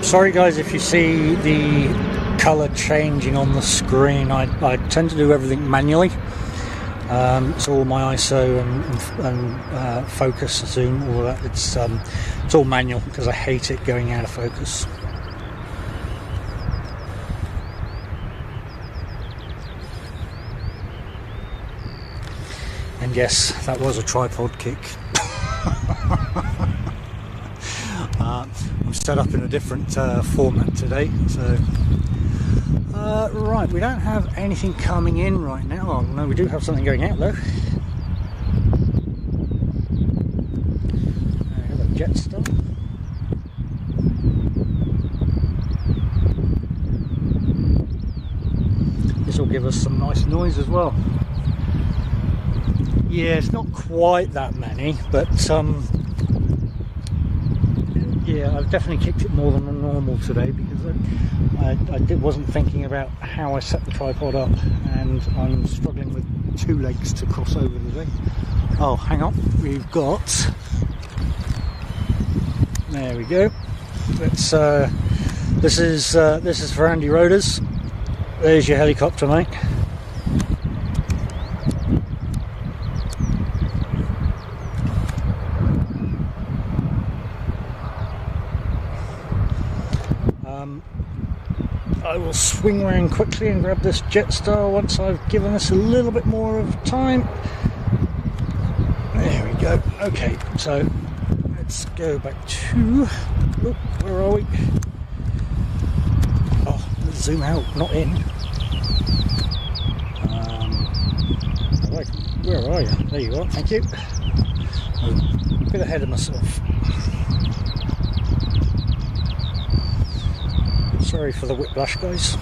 Sorry guys if you see the colour changing on the screen. I tend to do everything manually. So all my ISO and focus, zoom, all of that, it's all manual because I hate it going out of focus. And yes, that was a tripod kick. I'm set up in a different format today, so right, we don't have anything coming in right now. Oh, no, we do have something going out though. I have a Jetstar. This will give us some nice noise as well. Yeah, it's not quite that many, but yeah, I've definitely kicked it more than normal today because I wasn't thinking about how I set the tripod up, and I'm struggling with two legs to cross over today. Oh, hang on, we've got, there we go. Let's this is for Andy Roders. There's your helicopter, mate. I will swing around quickly and grab this Jetstar once I've given this a little bit more of time. There we go. Okay, so let's go back to, oh, where are we? Oh, let's zoom out, not in. Right, where are you? There you are, thank you. I'm a bit ahead of myself. Sorry for the whiplash, guys.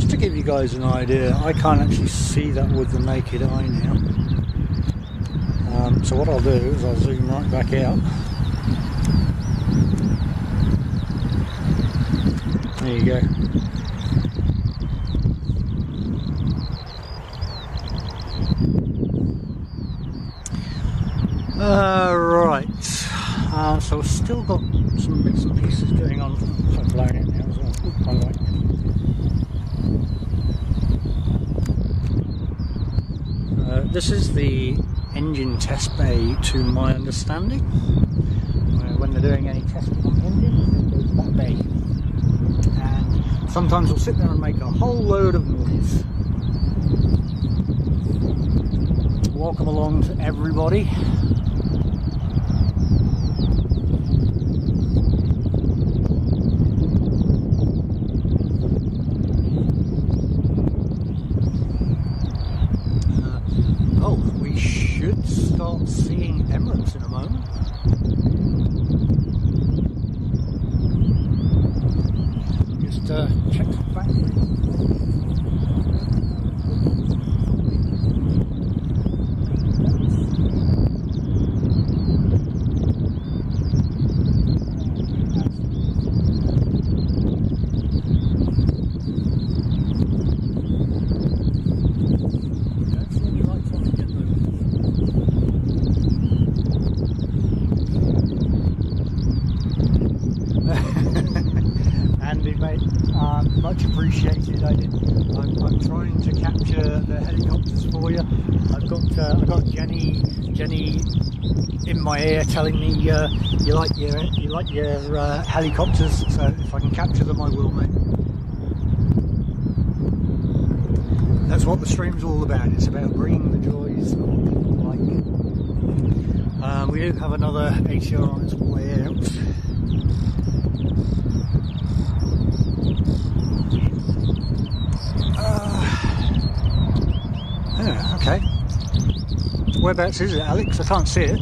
just to give you guys an idea, I can't actually see that with the naked eye now. So what I'll do is I'll zoom right back out. There you go. Right. So we've still got some bits and pieces going on. So I'm blowing it now as well. Ooh, I like it. This is the engine test bay, to my understanding. When they're doing any testing on the engine, it goes to that bay. And sometimes we'll sit there and make a whole load of noise. Welcome along to everybody. We should start seeing Emirates in a moment. Just check the battery. Much appreciated. I'm trying to capture the helicopters for you. I've got Jenny in my ear telling me you like your helicopters. So if I can capture them, I will, mate. That's what the stream's all about. It's about bringing the joys that people like. We do have another ATR on its way out. Okay. Whereabouts is it, Alex? I can't see it.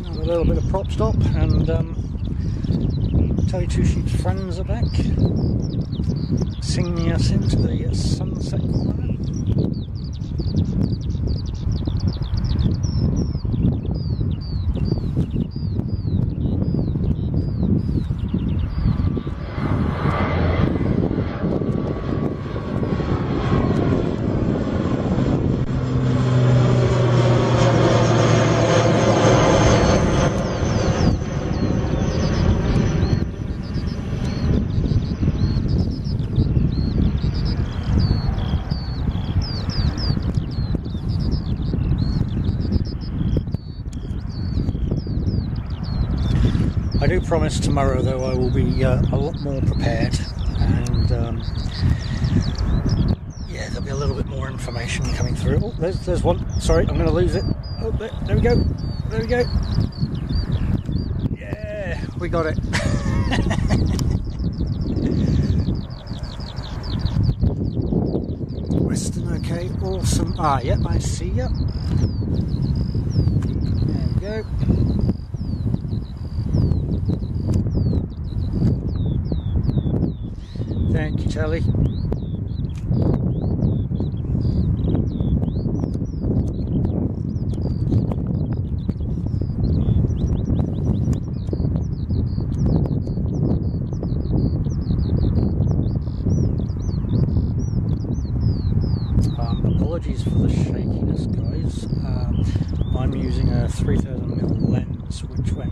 Another little bit of prop stop, and Tally Two Sheep's friends are back, singing us into the sunset corner. I do promise tomorrow, though, I will be a lot more prepared, and yeah, there'll be a little bit more information coming through. Oh, there's one. Sorry, I'm going to lose it. Oh, there we go. There we go. Yeah, we got it. Western, okay, awesome. Ah, yeah, I see you. There we go. Thank you, Tally. Apologies for the shakiness, guys. I'm using a 3000mm lens, which when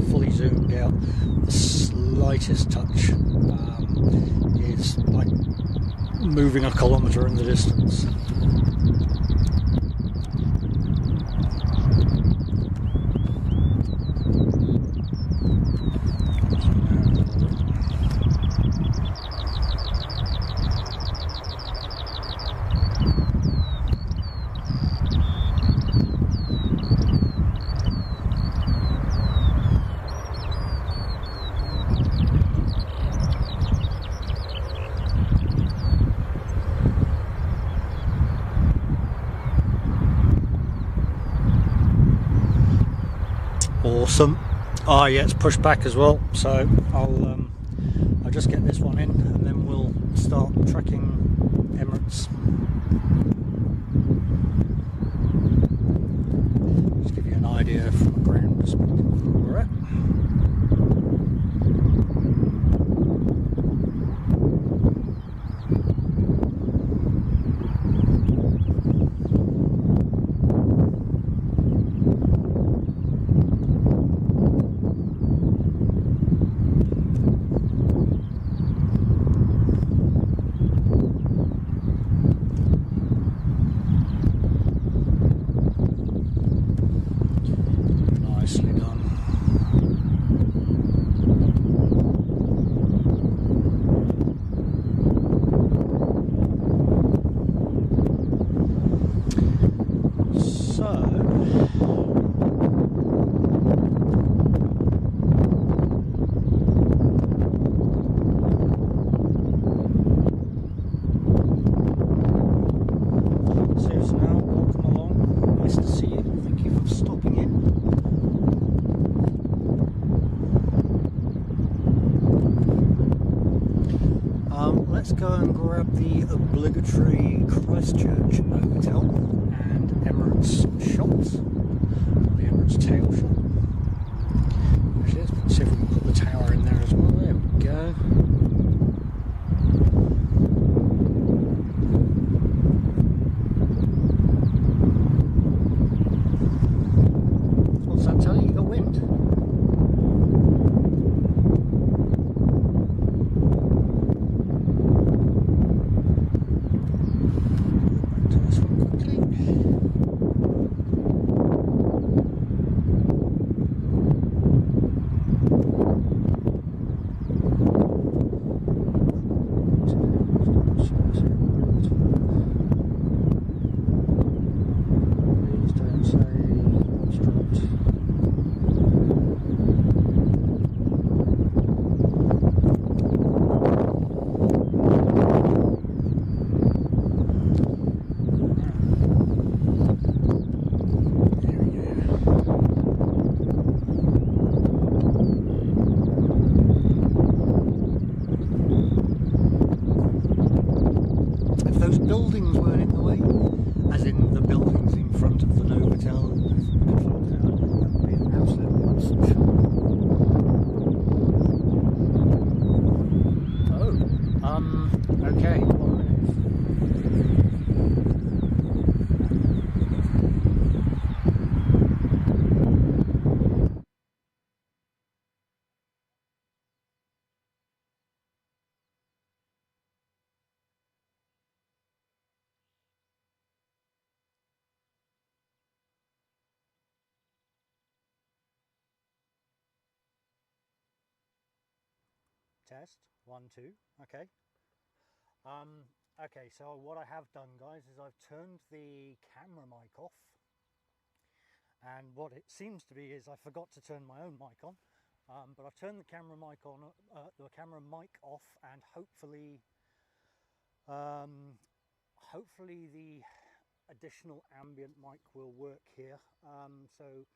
fully zoomed out, the slightest touch is like moving a kilometre in the distance. awesome. Oh yeah, it's pushed back as well, so I'll just get this one in and then we'll start tracking Emirates. Just give you an idea from a ground perspective where we're at. Let's go and grab the obligatory Christchurch Hotel and Emirates shots, the Emirates tail shot. Actually, let's see if we can put the tower in there as well. There we go. What's that tell you? You got wind? Buildings weren't in the way, as in the buildings in front of the Novotel control tower, that would be an absolute nonsense. Oh, okay, 1 minute. Test 1 2. Okay. Okay. So what I have done, guys, is I've turned the camera mic off, and what it seems to be is I forgot to turn my own mic on. But I've turned the camera mic on, the camera mic off, and hopefully the additional ambient mic will work here. So it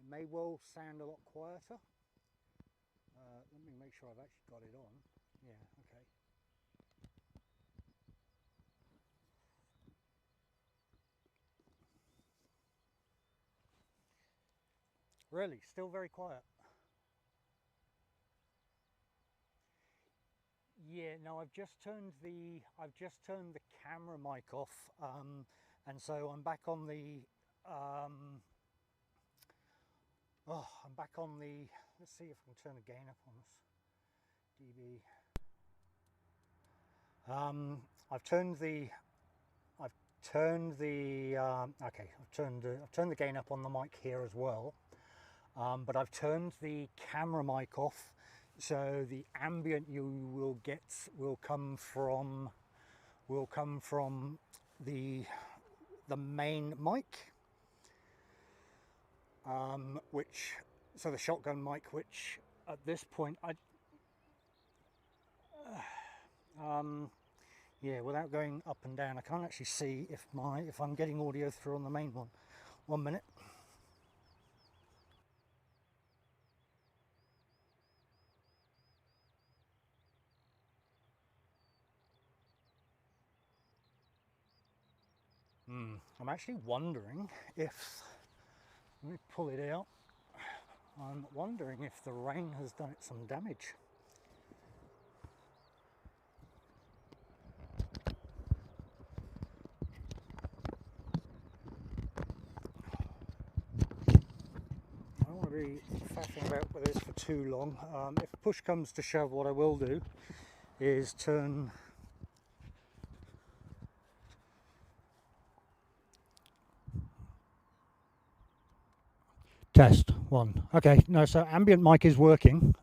may well sound a lot quieter. Let me make sure I've actually got it on. Yeah, okay. Really, still very quiet. Yeah, no, I've just turned the camera mic off, and so I'm back on the I'm back on the. Let's see if I can turn the gain up on this dB. I've turned the okay. I've turned the gain up on the mic here as well, but I've turned the camera mic off, so the ambient you will get will come from the main mic, so the shotgun mic, which at this point yeah, without going up and down, I can't actually see if I'm getting audio through on the main one. 1 minute. I'm actually wondering if, let me pull it out, I'm wondering if the rain has done it some damage. I don't want to be faffing about with this for too long. If push comes to shove, what I will do is turn test one. Okay, no, so ambient mic is working.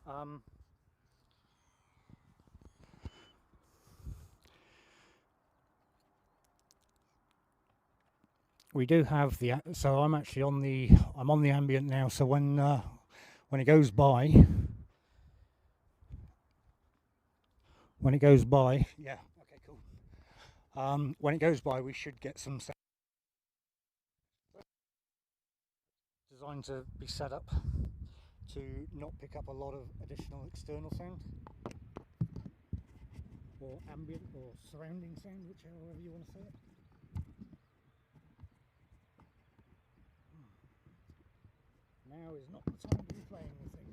We do have the, so I'm actually on the, I'm on the ambient now, so when it goes by, yeah, okay, cool. When it goes by, we should get some sound. Designed to be set up to not pick up a lot of additional external sound, or ambient or surrounding sound, whichever you want to say it. Now is not the time to be playing with things.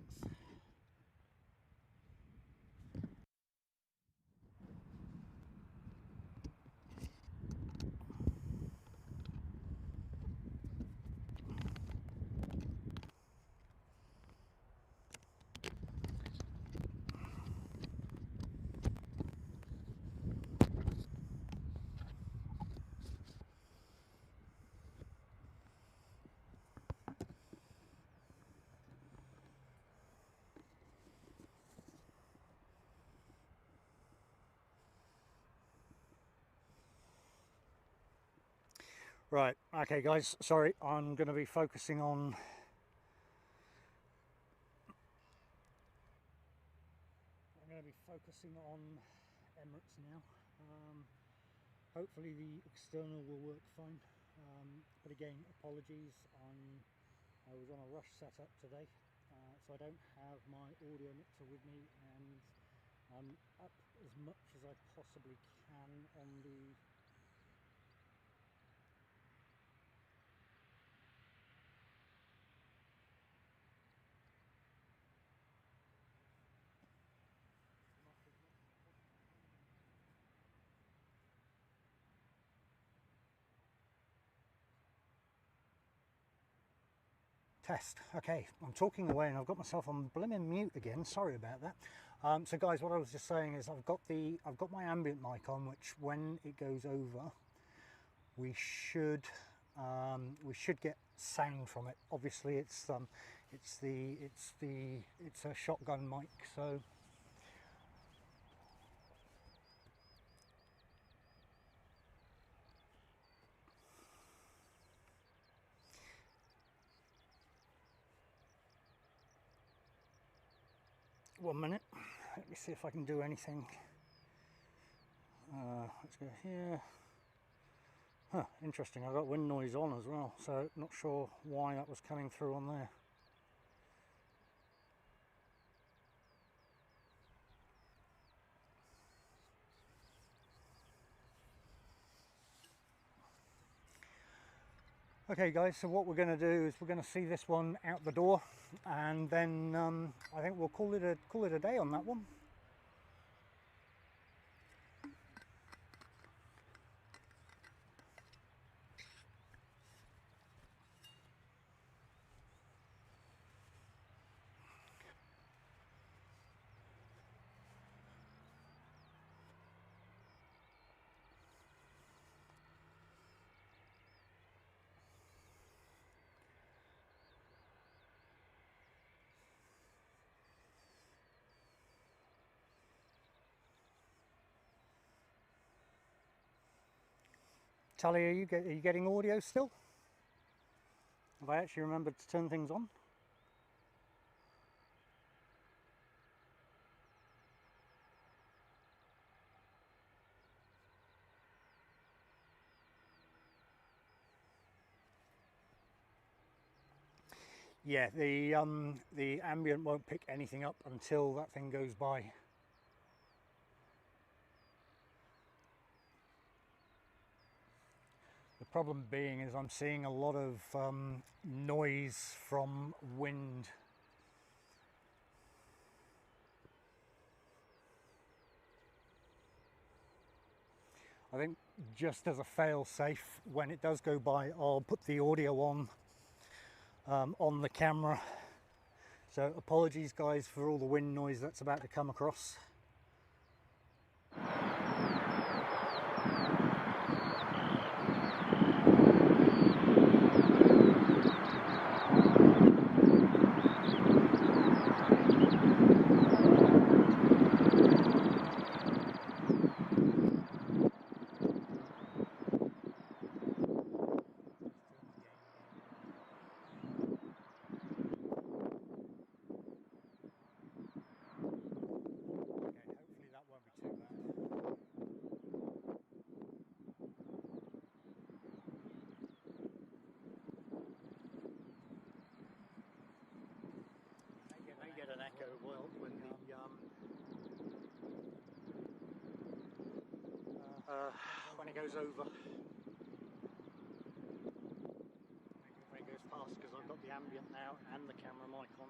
Right, okay guys, sorry, I'm going to be focusing on Emirates now. Hopefully the external will work fine, but again, apologies, I was on a rush setup today, so I don't have my audio mixer with me, and I'm up as much as I possibly can on the test. Okay, I'm talking away and I've got myself on blimmin' mute again. Sorry about that. So guys, what I was just saying is I've got my ambient mic on, which when it goes over, we should get sound from it. Obviously, it's a shotgun mic, so. One minute, let me see if I can do anything. Let's go here. Huh, interesting, I've got wind noise on as well, so not sure why that was coming through on there. Okay guys, so what we're going to do is we're going to see this one out the door, and then I think we'll call it a day on that one. Tally, are you getting audio still? Have I actually remembered to turn things on? Yeah, the ambient won't pick anything up until that thing goes by. The problem being is I'm seeing a lot of noise from wind. I think just as a fail-safe, when it does go by, I'll put the audio on the camera. So apologies guys for all the wind noise that's about to come across. Get an echo when it goes over, when it goes past, because I've got the ambient now and the camera mic on.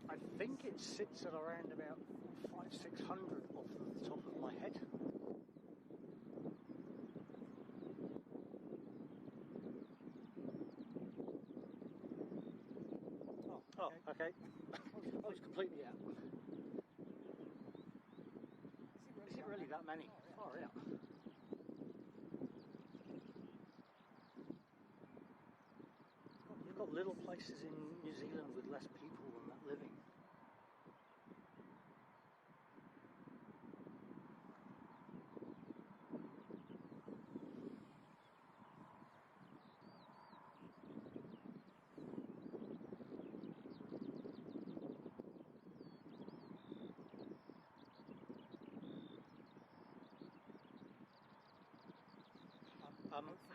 I think it sits at around about 500-600 off the top of my head. Oh, okay. I was completely out. Is it really that many? Far out. You've got little places in New Zealand with less people than that living.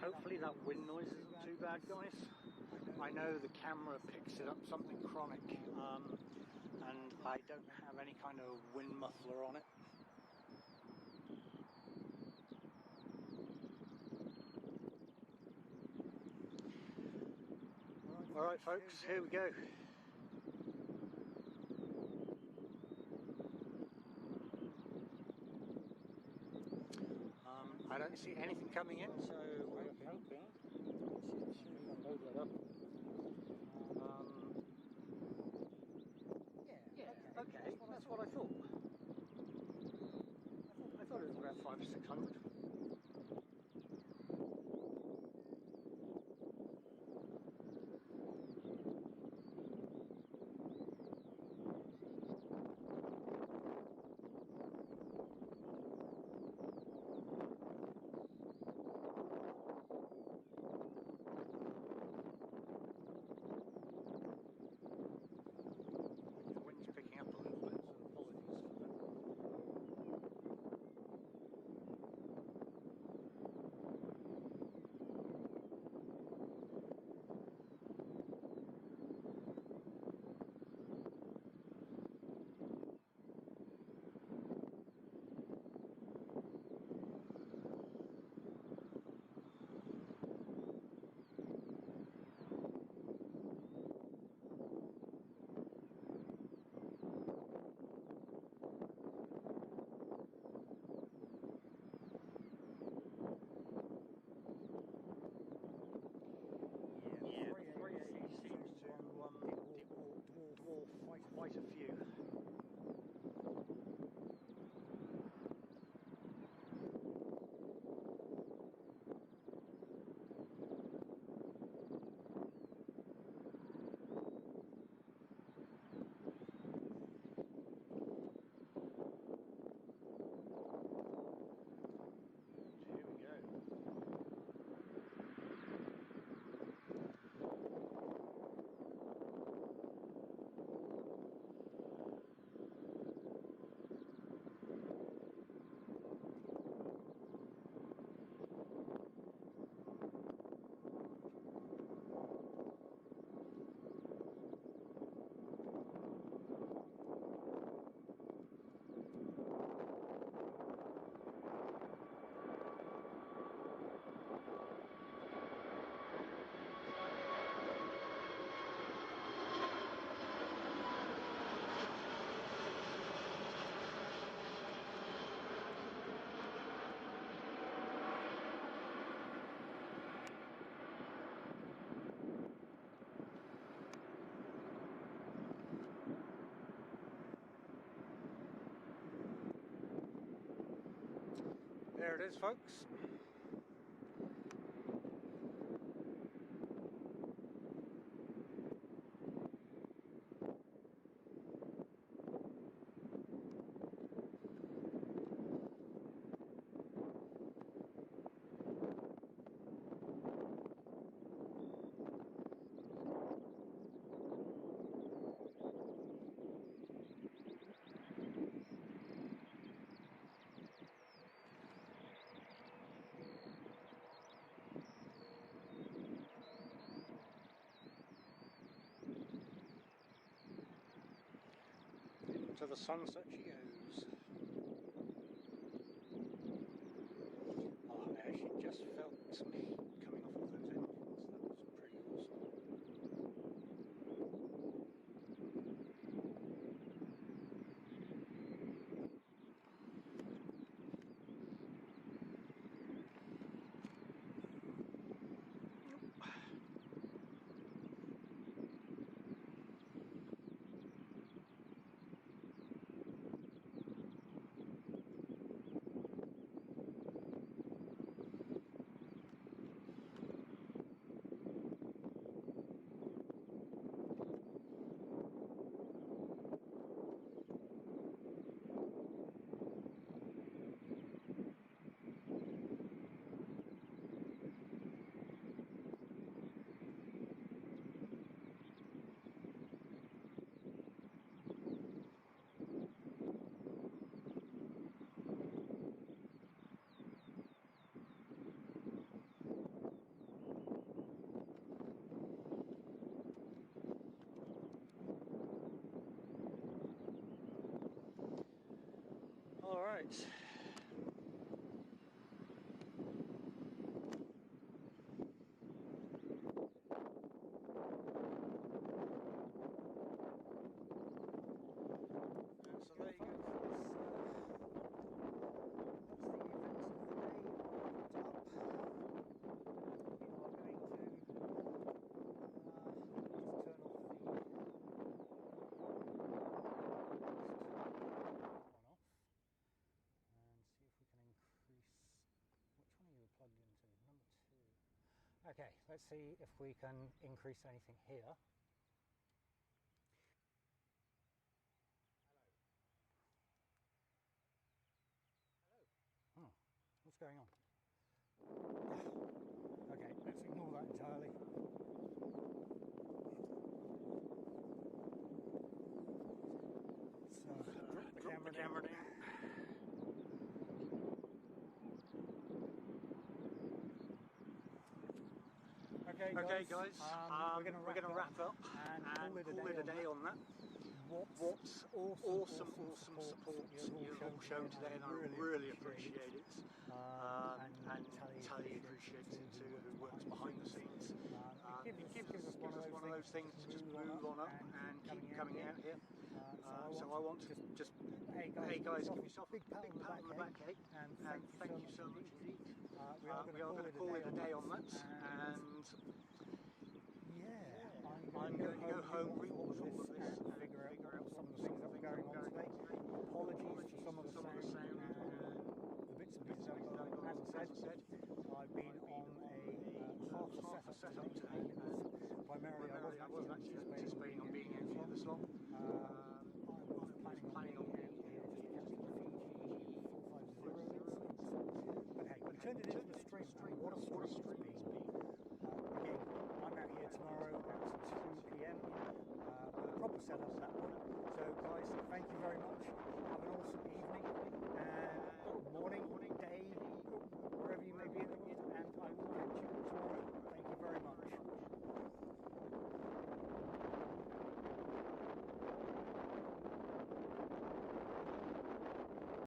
Hopefully that wind noise isn't too bad, guys. I know the camera picks it up something chronic, and I don't have any kind of wind muffler on it. Alright folks, here we go. I don't see anything coming in, so we're hoping. Let's see if I can load that up. Yeah, okay, that's what I thought. I thought it was about 500 or 600. Dwarf quite a few. it is, folks. To the sunset she goes. Oh, I actually just felt some heat coming off of those engines. That was pretty awesome. All right. So there you go. That's the events of the day wrapped up. We are going to just turn off the on off and see if we can increase. Which one are you plugged into? Number 2. Okay, let's see if we can increase anything here. Oh, what's going on? Okay, let's ignore that entirely. So, drop the camera down. Okay, guys, we're going to wrap up and call it a day on that. What awesome support you've all shown today, and I really appreciate it. And Tally appreciates it too, who works behind the scenes. It gives us one of those things to just move on up and keep coming out here. So I want to just hey guys, give yourself a big pat on the back, eh? And thank you so much indeed. We are going to call it a day on that, and yeah, I'm going to go home, rewatch all of this, and figure out some of the things that were going on today. Apologies for some of the sound and the bits and pieces I've got on. As I said, I've been on a half a setup today, and it was primarily I wasn't actually anticipating on being out here this long. I was planning on being out here just to catch the Fiji 450 links. But hey, we turned it into a stream, and what a stream it's been. Again, I'm out here tomorrow at 2 PM with a proper setup at that point. So guys, thank you very much.